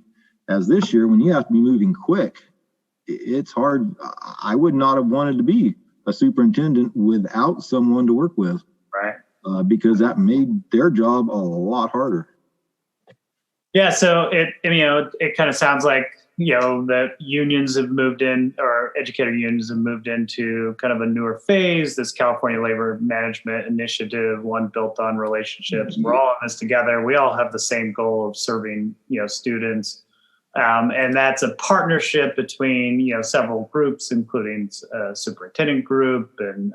Speaker 1: as this year, when you have to be moving quick, it's hard. I would not have wanted to be a superintendent without someone to work with,
Speaker 3: right?
Speaker 1: Because that made their job a lot harder.
Speaker 3: Yeah. So it kind of sounds like, that unions have moved in, or educator unions have moved into kind of a newer phase, this California Labor Management Initiative, one built on relationships. We're all in this together. We all have the same goal of serving, students. And that's a partnership between, several groups, including superintendent group and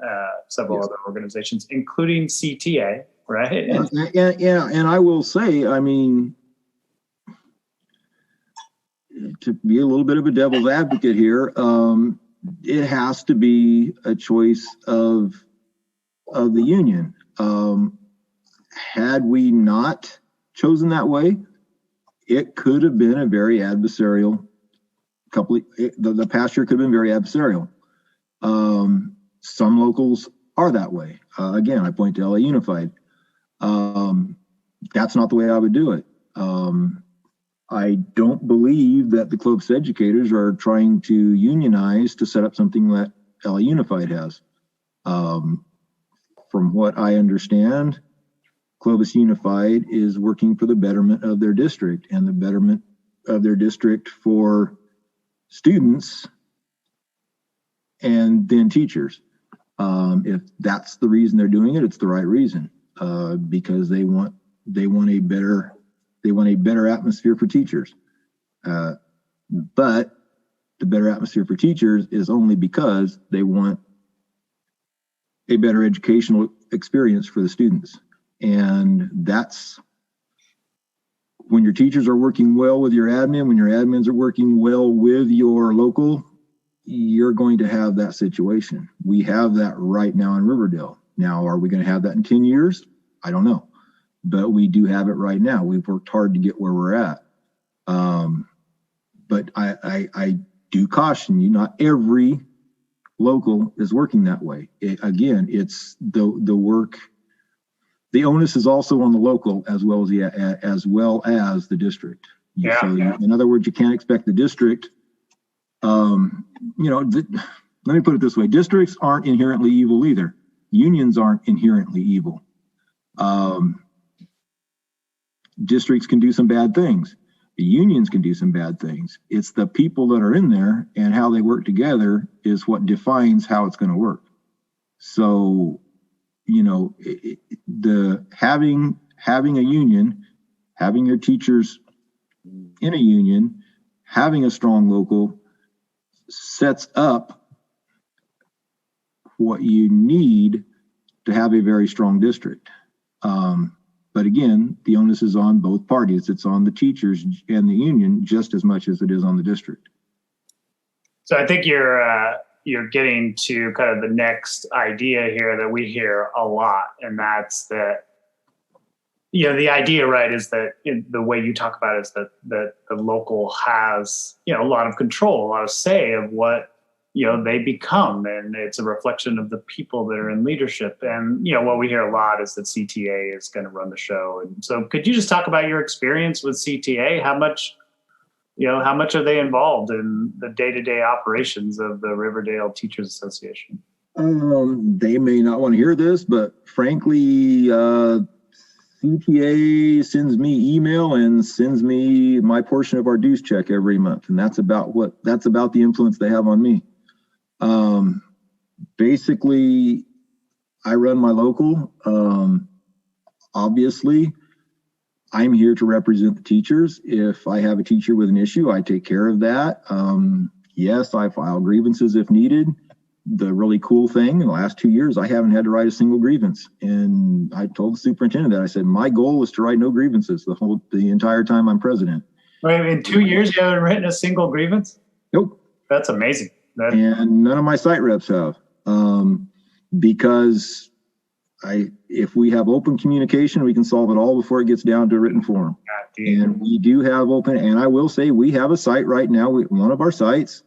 Speaker 3: several other organizations, including CTA, right?
Speaker 1: And I will say, to be a little bit of a devil's advocate here, it has to be a choice of the union. Had we not chosen that way, it could have been a very adversarial the past year could have been very adversarial. Some locals are that way. Again, I point to LA Unified. That's not the way I would do it. I don't believe that the Clovis educators are trying to unionize to set up something that LA Unified has. From what I understand, Clovis Unified is working for the betterment of their district and the betterment of their district for students and then teachers. If that's the reason they're doing it, it's the right reason, because they want a better atmosphere for teachers. But the better atmosphere for teachers is only because they want a better educational experience for the students. And that's when your teachers are working well with your admin, when your admins are working well with your local, you're going to have that situation. We have that right now in Riverdale. Now, are we going to have that in 10 years? I don't know. But we do have it right now. We've worked hard to get where we're at. But I do caution you, not every local is working that way. It's the work. The onus is also on the local as well as the district.
Speaker 3: Yeah.
Speaker 1: In other words, you can't expect the district. Let me put it this way: districts aren't inherently evil either. Unions aren't inherently evil. Districts can do some bad things. The unions can do some bad things. It's the people that are in there and how they work together is what defines how it's going to work. So, having a union, having your teachers in a union, having a strong local sets up what you need to have a very strong district. But again, the onus is on both parties. It's on the teachers and the union just as much as it is on the district.
Speaker 3: So I think you're getting to kind of the next idea here that we hear a lot, and that's that, the idea, right, is that the way you talk about it is that the local has, a lot of control, a lot of say of what, they become, and it's a reflection of the people that are in leadership. And, what we hear a lot is that CTA is going to run the show. And so could you just talk about your experience with CTA? How much are they involved in the day-to-day operations of the Riverdale Teachers Association?
Speaker 1: They may not want to hear this, but frankly, CTA sends me email and sends me my portion of our dues check every month. And that's about the influence they have on me. Basically, I run my local. Obviously, I'm here to represent the teachers. If I have a teacher with an issue, I take care of that. Yes, I file grievances if needed. The really cool thing in the last 2 years, I haven't had to write a single grievance. And I told the superintendent that. I said, my goal is to write no grievances the entire time I'm president.
Speaker 3: Wait, in 2 years, you haven't written a single grievance?
Speaker 1: Nope.
Speaker 3: That's amazing.
Speaker 1: And none of my site reps have. Because if we have open communication, we can solve it all before it gets down to written form. And we do have open, and I will say we have a site right now. One of our sites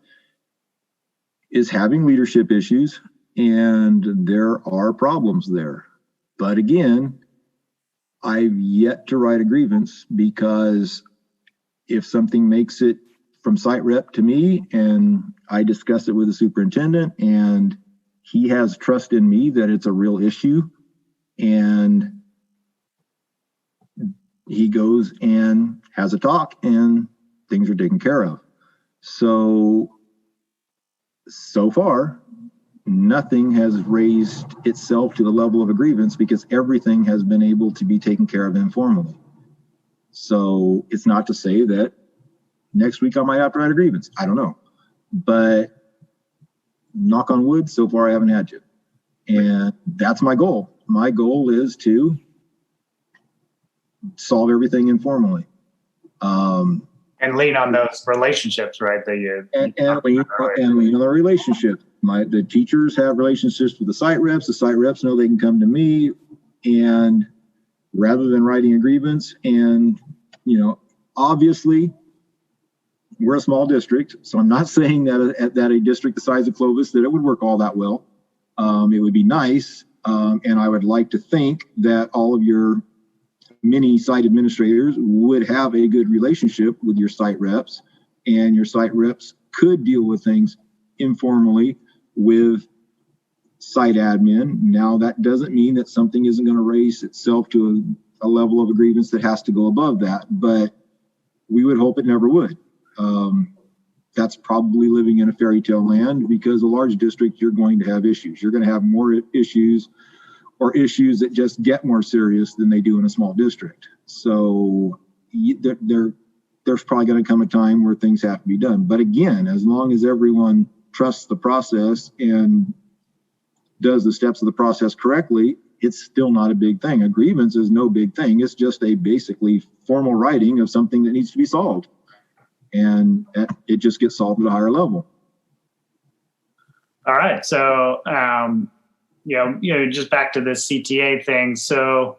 Speaker 1: is having leadership issues, and there are problems there. But again, I've yet to write a grievance, because if something makes it from site rep to me and I discuss it with the superintendent and he has trust in me that it's a real issue, and he goes and has a talk and things are taken care of. So far, nothing has raised itself to the level of a grievance, because everything has been able to be taken care of informally. So it's not to say that next week I might have to write a grievance. I don't know. But knock on wood, so far I haven't had to. And that's my goal. My goal is to solve everything informally.
Speaker 3: And lean on those relationships, right?
Speaker 1: And lean on the relationship. The teachers have relationships with the site reps. The site reps know they can come to me, and rather than writing a grievance, and obviously we're a small district, so I'm not saying that a district the size of Clovis that it would work all that well. It would be nice, and I would like to think that all of your many site administrators would have a good relationship with your site reps, and your site reps could deal with things informally with site admin. Now, that doesn't mean that something isn't going to raise itself to a level of a grievance that has to go above that, but we would hope it never would. That's probably living in a fairy tale land, because a large district, you're going to have issues. You're going to have more issues, or issues that just get more serious than they do in a small district. So there's probably going to come a time where things have to be done. But again, as long as everyone trusts the process and does the steps of the process correctly, it's still not a big thing. A grievance is no big thing. It's just a basically formal writing of something that needs to be solved. And it just gets solved at a higher level.
Speaker 3: All right. So, just back to this CTA thing. So,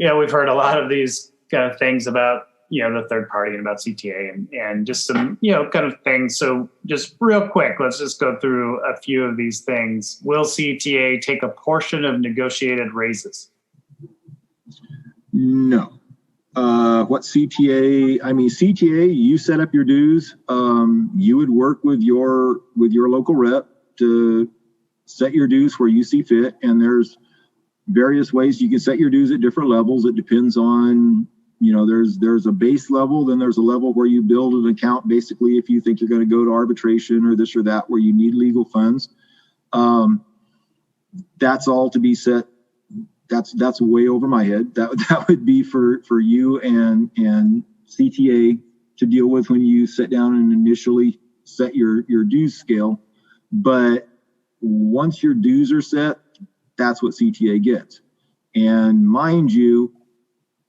Speaker 3: we've heard a lot of these kind of things about, the third party and about CTA and just some, kind of things. So just real quick, let's just go through a few of these things. Will CTA take a portion of negotiated raises?
Speaker 1: No. What CTA, CTA, you set up your dues. You would work with your local rep to set your dues where you see fit. And there's various ways you can set your dues at different levels. It depends on, there's a base level, then there's a level where you build an account, basically, if you think you're going to go to arbitration or this or that, where you need legal funds. That's all to be set. That's way over my head. That would be for you and CTA to deal with when you sit down and initially set your dues scale. But once your dues are set, that's what CTA gets. And mind you,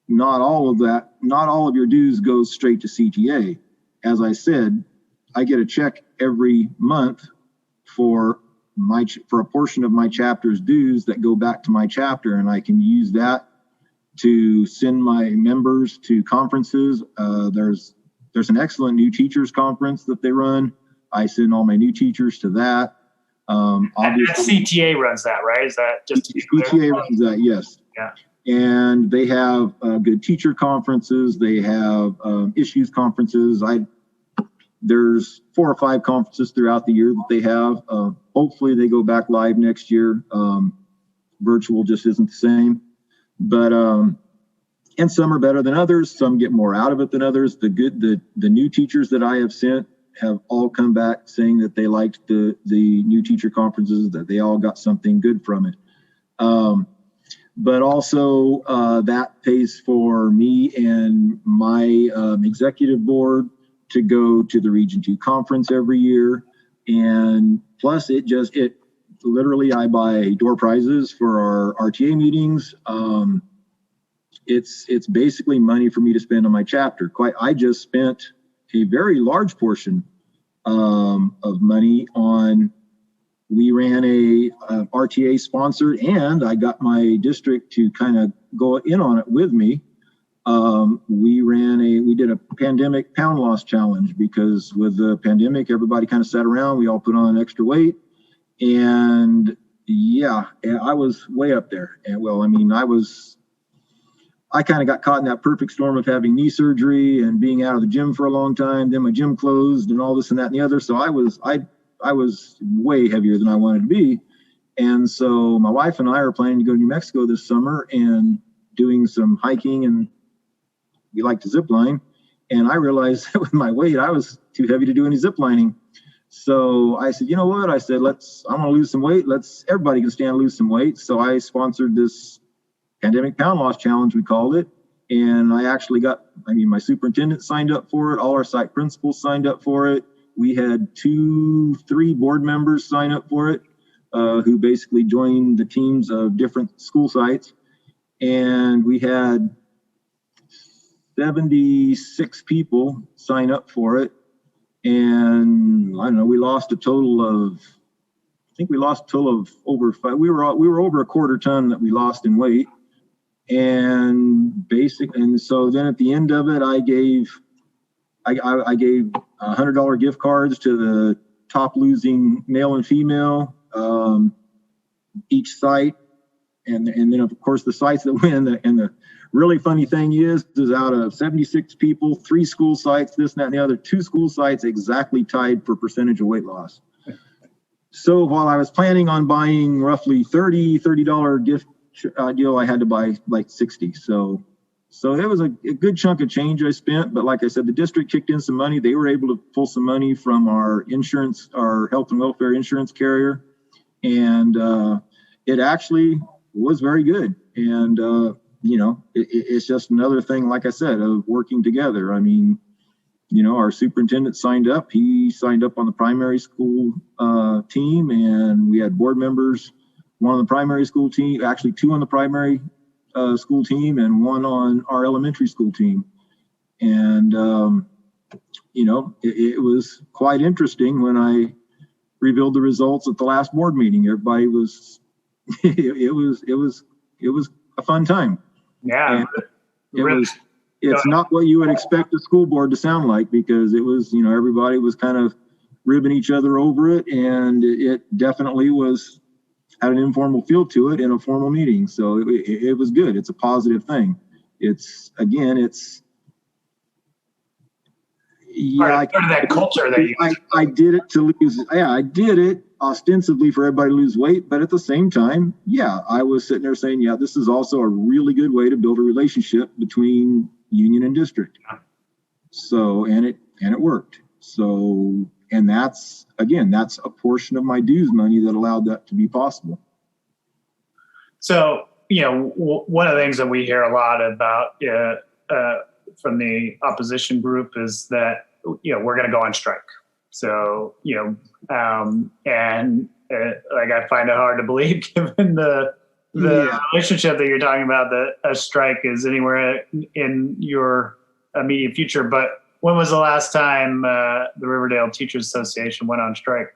Speaker 1: not all of your dues goes straight to CTA. As I said, I get a check every month for a portion of my chapter's dues that go back to my chapter, and I can use that to send my members to conferences. There's an excellent new teachers conference that they run. I send all my new teachers to that.
Speaker 3: Obviously, CTA runs that, right? Is that just
Speaker 1: CTA runs that? Yes.
Speaker 3: Yeah.
Speaker 1: And they have good teacher conferences. They have issues conferences. There's 4 or 5 conferences throughout the year that they have. Hopefully they go back live next year. Virtual just isn't the same. But and some are better than others. Some get more out of it than others. The new teachers that I have sent have all come back saying that they liked the new teacher conferences, that they all got something good from it. but also that pays for me and my executive board to go to the Region 2 conference every year. And plus it literally, I buy door prizes for our RTA meetings. It's basically money for me to spend on my chapter. I just spent a very large portion of money on, we ran a RTA sponsored, and I got my district to kind of go in on it with me. We did a pandemic pound loss challenge, because with the pandemic, everybody kind of sat around, we all put on extra weight. And yeah, I was way up there. And well, I mean, I kind of got caught in that perfect storm of having knee surgery and being out of the gym for a long time. Then my gym closed and all this and that and the other. So I was way heavier than I wanted to be. And so my wife and I are planning to go to New Mexico this summer and doing some hiking, and we like to zip line. And I realized that with my weight, I was too heavy to do any zip lining. So I said, you know what? I said, I want to lose some weight. Everybody can stand to lose some weight. So I sponsored this pandemic pound loss challenge, we called it. And I actually my superintendent signed up for it. All our site principals signed up for it. We had 2-3 board members sign up for it, who basically joined the teams of different school sites. And we had 76 people sign up for it. And I don't know, we lost a total of over 5. We were over a quarter ton that we lost in weight. And so then at the end of it, I gave $100 gift cards to the top losing male and female, each site. And then of course the sites that win, and the really funny thing is out of 76 people, 3 school sites, this and that and the other, 2 school sites exactly tied for percentage of weight loss. So while I was planning on buying roughly $30 gift deal, I had to buy like 60. So it was a good chunk of change I spent. But like I said, the district kicked in some money. They were able to pull some money from our insurance, our health and welfare insurance carrier. And it actually was very good. And, it's just another thing, like I said, of working together. I mean, our superintendent signed up. He signed up on the primary school team, and we had board members, one on the primary school team, actually 2 on the primary school team, and 1 on our elementary school team. And, it was quite interesting when I revealed the results at the last board meeting. Everybody was, it was a fun time.
Speaker 3: Yeah.
Speaker 1: It's not what you would expect a school board to sound like, because it was, everybody was kind of ribbing each other over it, and it definitely had an informal feel to it in a formal meeting. So it was good. It's a positive thing.
Speaker 3: Part of that culture that you.
Speaker 1: I did it to lose. Yeah, I did it ostensibly for everybody to lose weight, but at the same time, I was sitting there saying, this is also a really good way to build a relationship between union and district. So, and it worked. So, and that's a portion of my dues money that allowed that to be possible. So,
Speaker 3: one of the things that we hear a lot about from the opposition group is that, we're going to go on strike. So, I find it hard to believe, given the relationship that you're talking about, that a strike is anywhere in your immediate future. But when was the last time the Riverdale Teachers Association went on strike?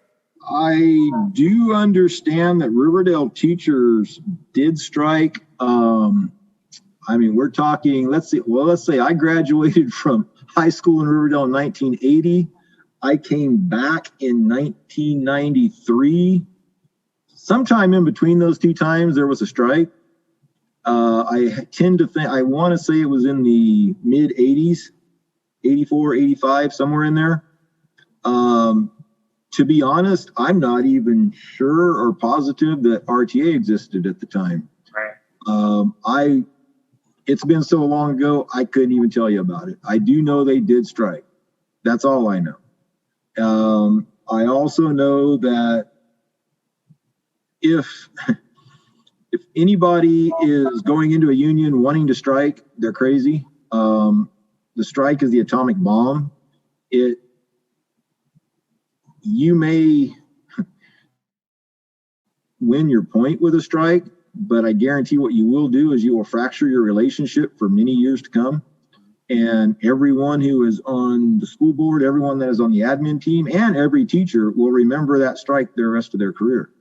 Speaker 1: I do understand that Riverdale teachers did strike. We're talking, let's say I graduated from high school in Riverdale in 1980. I came back in 1993. Sometime in between those 2 times, there was a strike. I tend to think, I want to say it was in the mid 80s, 84, 85, somewhere in there. To be honest, I'm not even sure or positive that RTA existed at the time.
Speaker 3: Right.
Speaker 1: It's been so long ago, I couldn't even tell you about it. I do know they did strike. That's all I know. I also know that if if anybody is going into a union wanting to strike, they're crazy. The strike is the atomic bomb. You may win your point with a strike, but I guarantee what you will do is you will fracture your relationship for many years to come. And everyone who is on the school board, everyone that is on the admin team, and every teacher will remember that strike the rest of their career.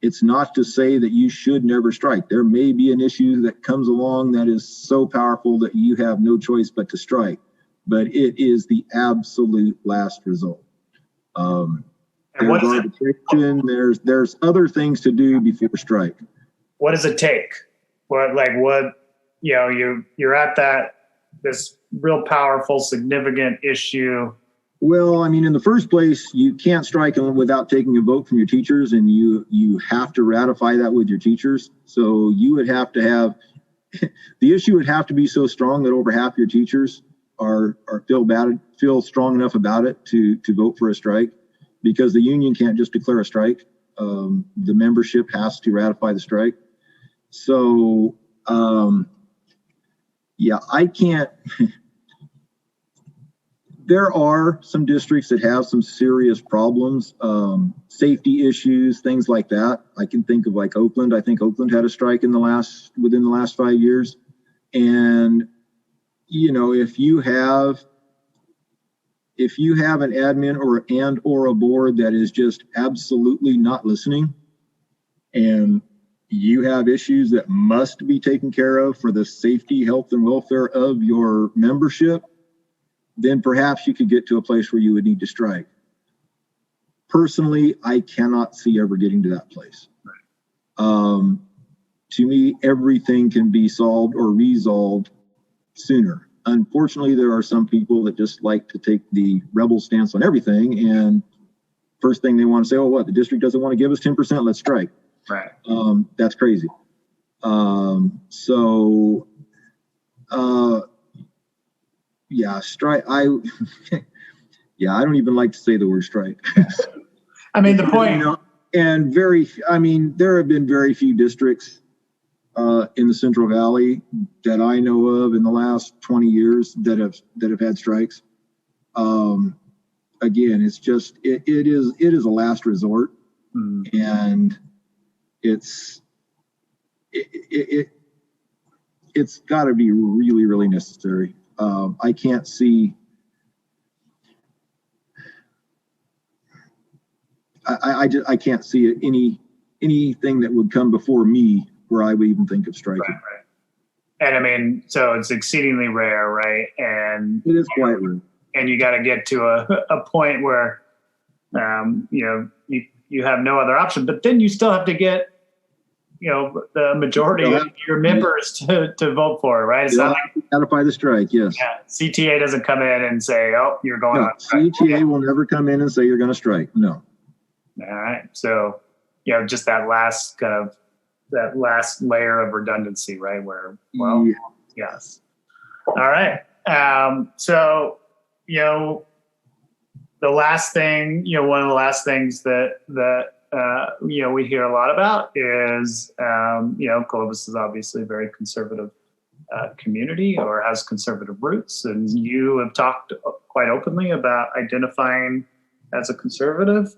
Speaker 1: It's not to say that you should never strike. There may be an issue that comes along that is so powerful that you have no choice but to strike, but it is the absolute last result. There's arbitration. There's other things to do before strike.
Speaker 3: What does it take? You're at this real powerful, significant issue.
Speaker 1: Well, I mean, in the first place, you can't strike without taking a vote from your teachers, and you have to ratify that with your teachers. So you would have to have the issue would have to be so strong that over half your teachers feel strong enough about it to vote for a strike, because the union can't just declare a strike. The membership has to ratify the strike. So, I can't. There are some districts that have some serious problems, safety issues, things like that. I can think of like Oakland. I think Oakland had a strike within the last 5 years. And, if you have an admin or a board that is just absolutely not listening, and you have issues that must be taken care of for the safety, health, and welfare of your membership, then perhaps you could get to a place where you would need to strike. Personally, I cannot see ever getting to that place. To me, everything can be solved or resolved sooner. Unfortunately, there are some people that just like to take the rebel stance on everything, and first thing they want to say, the district doesn't want to give us 10%, let's strike.
Speaker 3: Right.
Speaker 1: That's crazy. Strike. I don't even like to say the word strike.
Speaker 3: I mean, the point.
Speaker 1: And there have been very few districts in the Central Valley that I know of in the last 20 years that have had strikes. Again, it's just it is a last resort, and it's got to be really, really necessary. I can't see. I can't see anything that would come before me where I would even think of striking.
Speaker 3: Right. And I mean, so it's exceedingly rare, right? And
Speaker 1: it is quite rare.
Speaker 3: And you got to get to a point where, you have no other option. But then you still have to get, the majority of your members to vote for it, right? It's not like
Speaker 1: ratify the strike. Yes.
Speaker 3: Yeah. CTA doesn't come in and say, "Oh, you're going on."
Speaker 1: CTA will never come in and say you're going to strike. No.
Speaker 3: All right. So, just that last layer of redundancy, right? Where, yes. All right. So, the last thing, one of the last things that we hear a lot about is, Columbus is obviously a very conservative community, or has conservative roots. And you have talked quite openly about identifying as a conservative.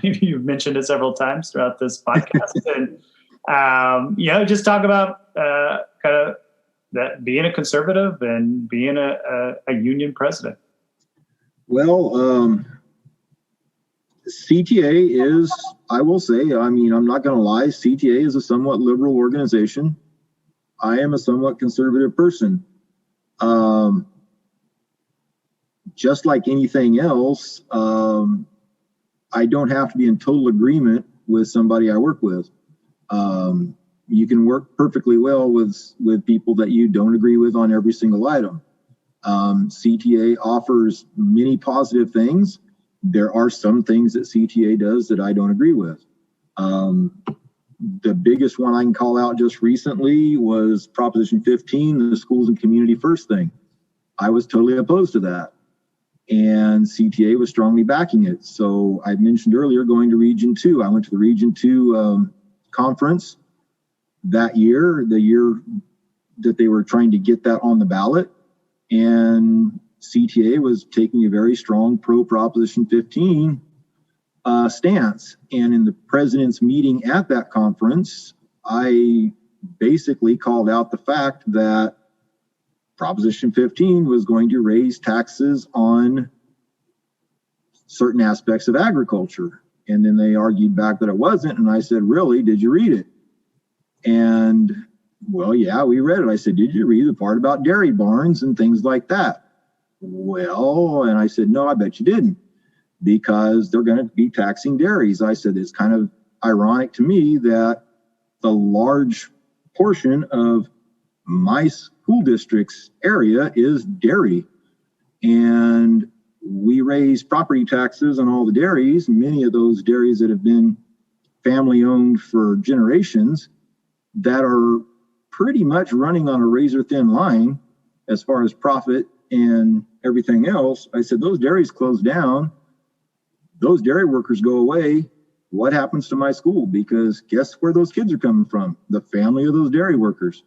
Speaker 3: You've mentioned it several times throughout this podcast. And, just talk about kind of that, being a conservative and being a union president.
Speaker 1: Well, CTA is, I will say, I'm not going to lie, CTA is a somewhat liberal organization. I am a somewhat conservative person. Just like anything else, I don't have to be in total agreement with somebody I work with. You can work perfectly well with people that you don't agree with on every single item. CTA offers many positive things. There are some things that CTA does that I don't agree with. The biggest one I can call out just recently was Proposition 15, the schools and community first thing. I was totally opposed to that, and CTA was strongly backing it. So I mentioned earlier going to Region 2. I went to the Region 2 conference that year, the year that they were trying to get that on the ballot. And CTA was taking a very strong pro-Proposition 15 stance. And in the president's meeting at that conference, I basically called out the fact that Proposition 15 was going to raise taxes on certain aspects of agriculture. And then they argued back that it wasn't. And I said, really, did you read it? And well, yeah, we read it. I said, did you read the part about dairy barns and things like that? Well, and I said, no, I bet you didn't, because they're going to be taxing dairies. I said, it's kind of ironic to me that the large portion of my school district's area is dairy. And we raise property taxes on all the dairies, many of those dairies that have been family owned for generations, that are pretty much running on a razor thin line as far as profit and everything else. I said, those dairies close down, those dairy workers go away. What happens to my school? Because guess where those kids are coming from? The family of those dairy workers.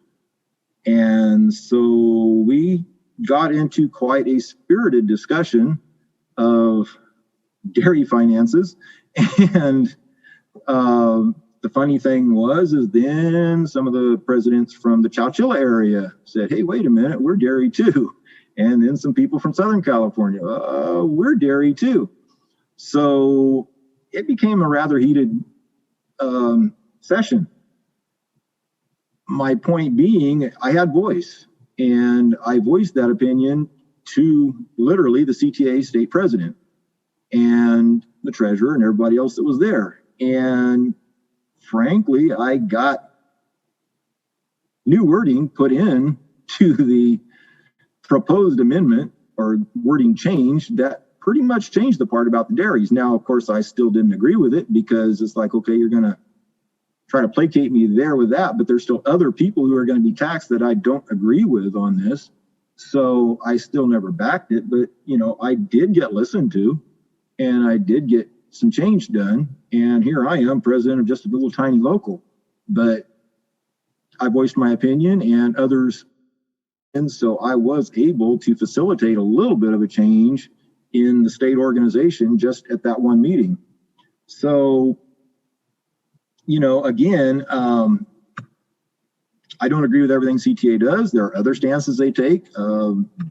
Speaker 1: And so we got into quite a spirited discussion of dairy finances. And the funny thing is then some of the presidents from the Chowchilla area said, hey, wait a minute, we're dairy too. And then some people from Southern California, we're dairy too. So it became a rather heated session. My point being, I had voice, and I voiced that opinion to literally the CTA state president and the treasurer and everybody else that was there. And frankly, I got new wording put in to the proposed amendment, or wording change, that pretty much changed the part about the dairies. Now, of course, I still didn't agree with it, because it's like, okay, you're going to try to placate me there with that, but there's still other people who are going to be taxed that I don't agree with on this. So I still never backed it, but I did get listened to, and I did get some change done. And here I am, president of just a little tiny local, but I voiced my opinion and others. And so I was able to facilitate a little bit of a change in the state organization just at that one meeting. So, again, I don't agree with everything CTA does. There are other stances they take.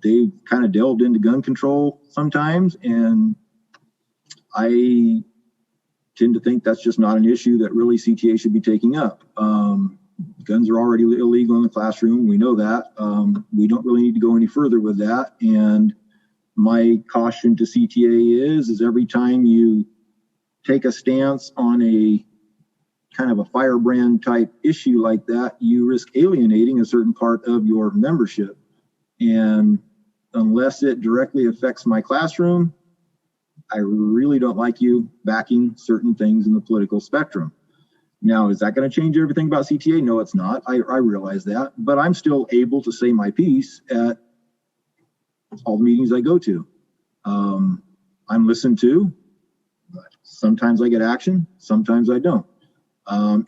Speaker 1: They've kind of delved into gun control sometimes, and I tend to think that's just not an issue that really CTA should be taking up. Guns are already illegal in the classroom. We know that. We don't really need to go any further with that. And my caution to CTA is every time you take a stance on a kind of a firebrand type issue like that, you risk alienating a certain part of your membership. And unless it directly affects my classroom, I really don't like you backing certain things in the political spectrum. Now, is that going to change everything about CTA? No, it's not. I realize that, but I'm still able to say my piece at all the meetings I go to. I'm listened to. Sometimes I get action, sometimes I don't.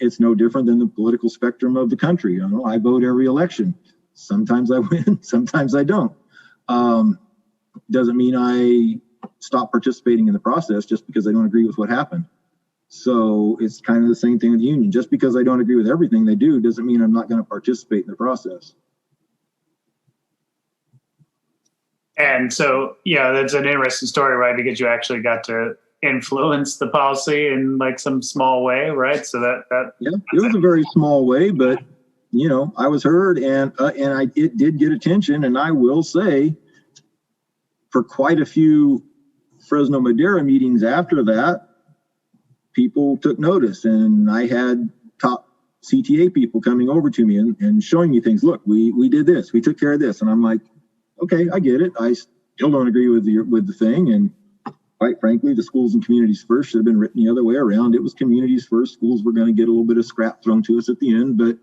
Speaker 1: It's no different than the political spectrum of the country. I vote every election. Sometimes I win, sometimes I don't. Doesn't mean I stop participating in the process just because I don't agree with what happened. So it's kind of the same thing with the union. Just because I don't agree with everything they do doesn't mean I'm not going to participate in the process.
Speaker 3: And so, yeah, that's an interesting story, right? Because you actually got to influence the policy in like some small way, right? So that
Speaker 1: yeah, it was a very small way, but I was heard, and it did get attention. And I will say, for quite a few Fresno Madera meetings after that, people took notice, and I had top CTA people coming over to me and showing me things. Look, we did this, we took care of this, and I'm like, okay, I get it. I still don't agree with the thing, and quite frankly, the schools and communities first should have been written the other way around. It was communities first. Schools were going to get a little bit of scrap thrown to us at the end, but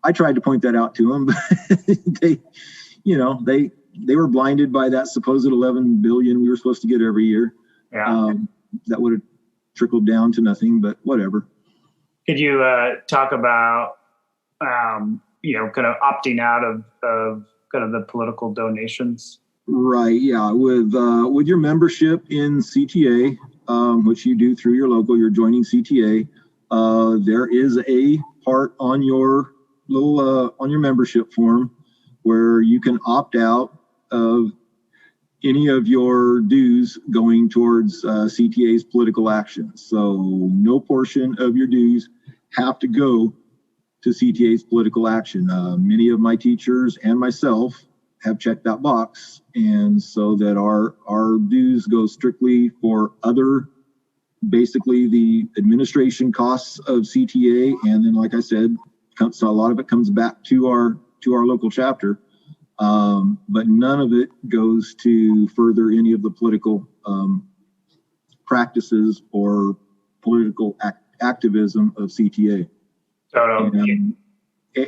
Speaker 1: I tried to point that out to them. But they were blinded by that supposed $11 billion we were supposed to get every year.
Speaker 3: Yeah.
Speaker 1: That would have trickled down to nothing, but whatever.
Speaker 3: Could you talk about, kind of opting out of kind of the political donations?
Speaker 1: Right. Yeah. With your membership in CTA, which you do through your local, you're joining CTA. There is a part on your on your membership form where you can opt out of any of your dues going towards CTA's political action. So no portion of your dues have to go to CTA's political action. Many of my teachers and myself have checked that box, and so that our dues go strictly for other, basically the administration costs of CTA, and then, like I said, so a lot of it comes back to our local chapter, but none of it goes to further any of the political practices or political activism of CTA.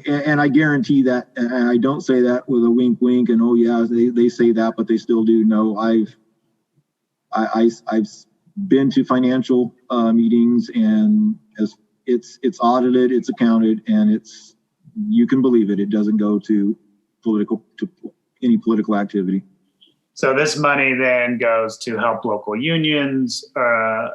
Speaker 1: And I guarantee that, and I don't say that with a wink, wink, and oh yeah, they say that, but they still do. No, I've been to financial meetings, and as it's audited, it's accounted, and you can believe it. It doesn't go to any political activity.
Speaker 3: So this money then goes to help local unions for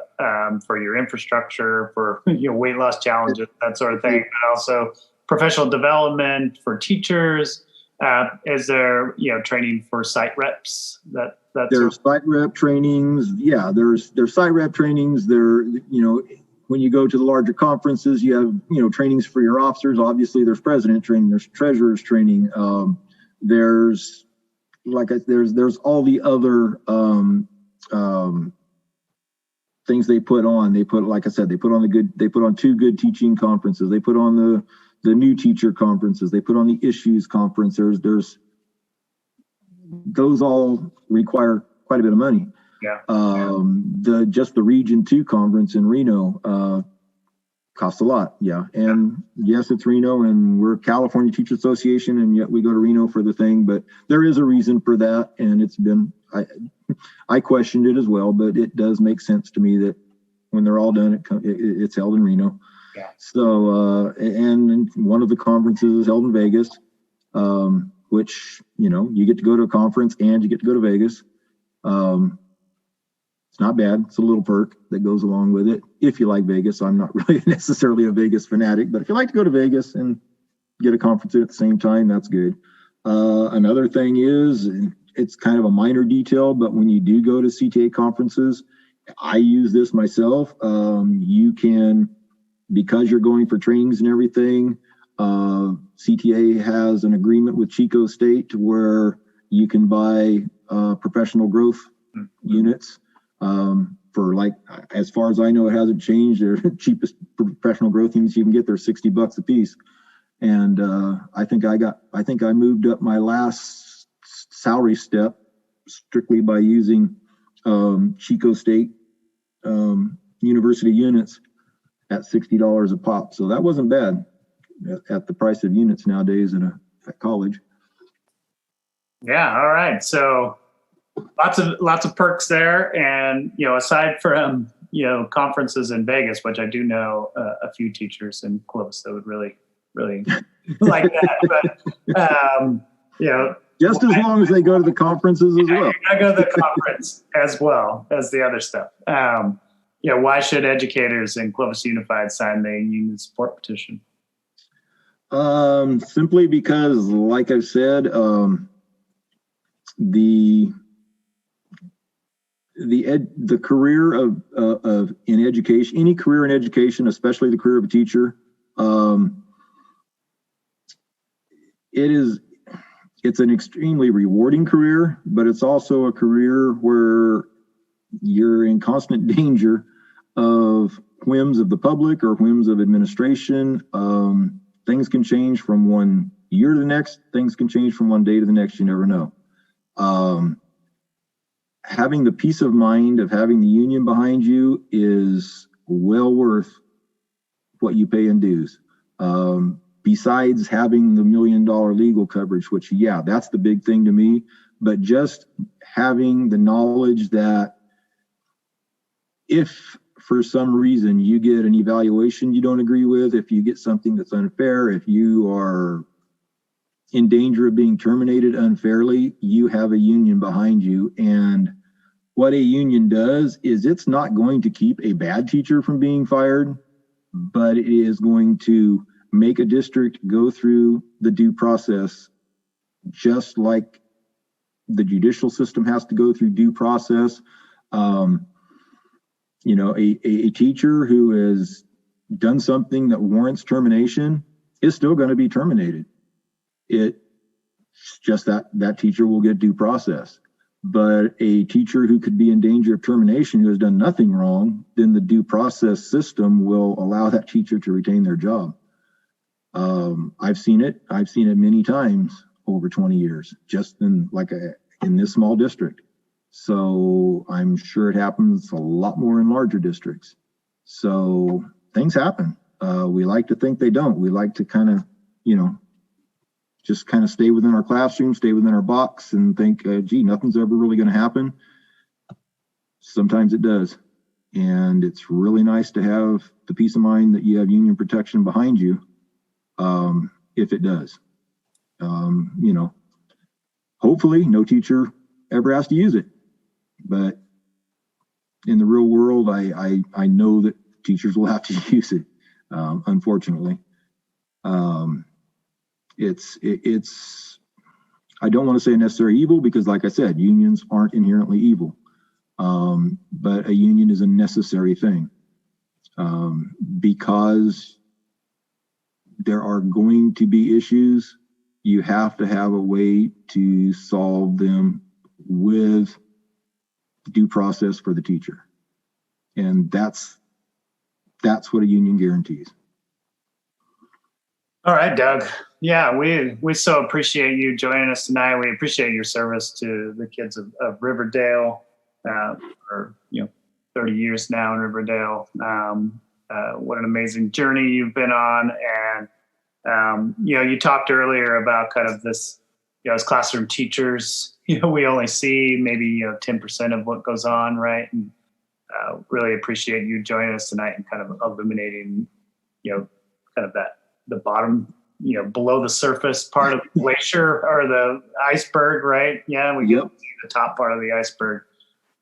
Speaker 3: your infrastructure, for your weight loss challenges, that sort of thing, but also professional development for teachers. Is there training for site reps? There's
Speaker 1: site rep trainings. Yeah, there's site rep trainings. When you go to the larger conferences, you have trainings for your officers. Obviously, there's president training. There's treasurer's training. There's all the other things they put on. They put on 2 good teaching conferences. They put on the new teacher conferences. They put on the issues conference. There's those all require quite a bit of money.
Speaker 3: Yeah.
Speaker 1: Just the Region 2 conference in Reno costs a lot. Yeah. And yes, it's Reno, and we're California Teacher Association, and yet we go to Reno for the thing, but there is a reason for that. And I questioned it as well, but it does make sense to me that when they're all done, it's held in Reno.
Speaker 3: Yeah.
Speaker 1: So, and one of the conferences is held in Vegas, which, you get to go to a conference and you get to go to Vegas. It's not bad. It's a little perk that goes along with it. If you like Vegas, I'm not really necessarily a Vegas fanatic, but if you like to go to Vegas and get a conference at the same time, that's good. Another thing is, it's kind of a minor detail, but when you do go to CTA conferences, I use this myself. You can, because you're going for trainings and everything, CTA has an agreement with Chico State to where you can buy professional growth units. For as far as I know, it hasn't changed. Their cheapest professional growth units you can get, they're $60 a piece. And I think I moved up my last salary step strictly by using Chico State university units at $60 a pop. So that wasn't bad at the price of units nowadays at college.
Speaker 3: Yeah. All right. So lots of perks there. And, aside from, conferences in Vegas, which I do know a few teachers in Close that would really, really like that. But,
Speaker 1: just as long as they go to the conferences as well.
Speaker 3: I go to the conference as well as the other stuff. Why should educators in Clovis Unified sign the union support petition?
Speaker 1: Simply because, like I've said, the career of in education, any career in education, especially the career of a teacher, it's an extremely rewarding career, but it's also a career where you're in constant danger of whims of the public or whims of administration. Things can change from one year to the next. Things can change from one day to the next. You never know. Having the peace of mind of having the union behind you is well worth what you pay in dues. Besides having the $1 million legal coverage, which, yeah, that's the big thing to me, but just having the knowledge that if for some reason you get an evaluation you don't agree with, if you get something that's unfair, if you are in danger of being terminated unfairly, you have a union behind you. And what a union does is it's not going to keep a bad teacher from being fired, but it is going to make a district go through the due process, just like the judicial system has to go through due process. You know, a teacher who has done something that warrants termination is still going to be terminated. It's just that teacher will get due process. But a teacher who could be in danger of termination, who has done nothing wrong, then the due process system will allow that teacher to retain their job. I've seen it many times over 20 years, just in this small district. So I'm sure it happens a lot more in larger districts. So things happen. We like to think they don't. We like to kind of, just kind of stay within our classroom, stay within our box, and think, gee, nothing's ever really going to happen. Sometimes it does. And it's really nice to have the peace of mind that you have union protection behind you, if it does. Hopefully no teacher ever has to use it. But in the real world, I know that teachers will have to use it, unfortunately. It's I don't want to say a necessary evil, because like I said, unions aren't inherently evil, but a union is a necessary thing, because there are going to be issues. You have to have a way to solve them with due process for the teacher, and that's what a union guarantees.
Speaker 3: All right, Doug. Yeah, we so appreciate you joining us tonight. We appreciate your service to the kids of Riverdale for 30 years now in Riverdale. What an amazing journey you've been on, and you talked earlier about kind of this. As classroom teachers, we only see maybe 10% of what goes on, right? And really appreciate you joining us tonight and kind of illuminating, kind of the bottom, below the surface part of the glacier or the iceberg, right? Yeah, we get to see the top part of the iceberg,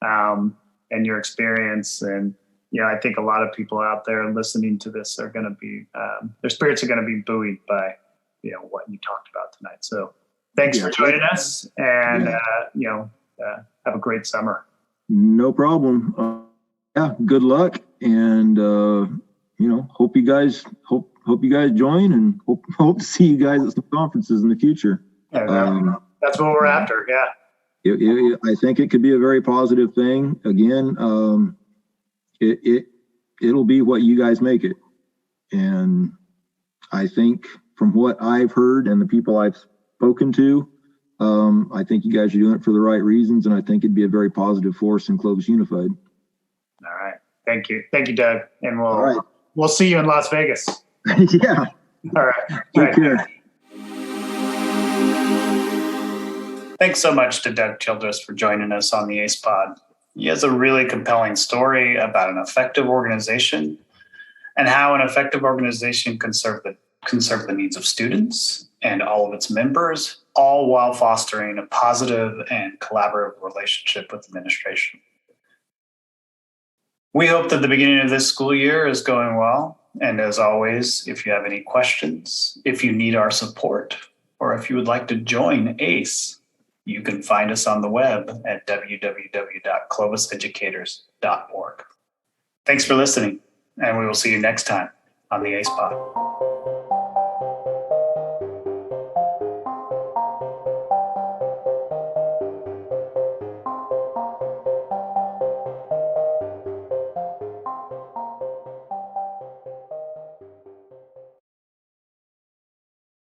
Speaker 3: and your experience. And, I think a lot of people out there listening to this are going to be, their spirits are going to be buoyed by, what you talked about tonight. So thanks for joining us, and, have a great summer.
Speaker 1: No problem. Good luck. And, hope you guys join, and hope to see you guys at some conferences in the future.
Speaker 3: Yeah, that's what we're after. Yeah.
Speaker 1: I think it could be a very positive thing. Again, it'll be what you guys make it. And I think from what I've heard and the people I've spoken to, I think you guys are doing it for the right reasons, and I think it'd be a very positive force in Clovis Unified.
Speaker 3: All right. Thank you, Doug. And we'll see you in Las Vegas.
Speaker 1: Yeah.
Speaker 3: All right.
Speaker 1: Take care.
Speaker 2: Thanks so much to Doug Childress for joining us on the ACE Pod. He has a really compelling story about an effective organization and how an effective organization can serve the needs of students and all of its members, all while fostering a positive and collaborative relationship with administration. We hope that the beginning of this school year is going well. And as always, if you have any questions, if you need our support, or if you would like to join ACE, you can find us on the web at www.cloviseducators.org. Thanks for listening, and we will see you next time on the ACE Pod.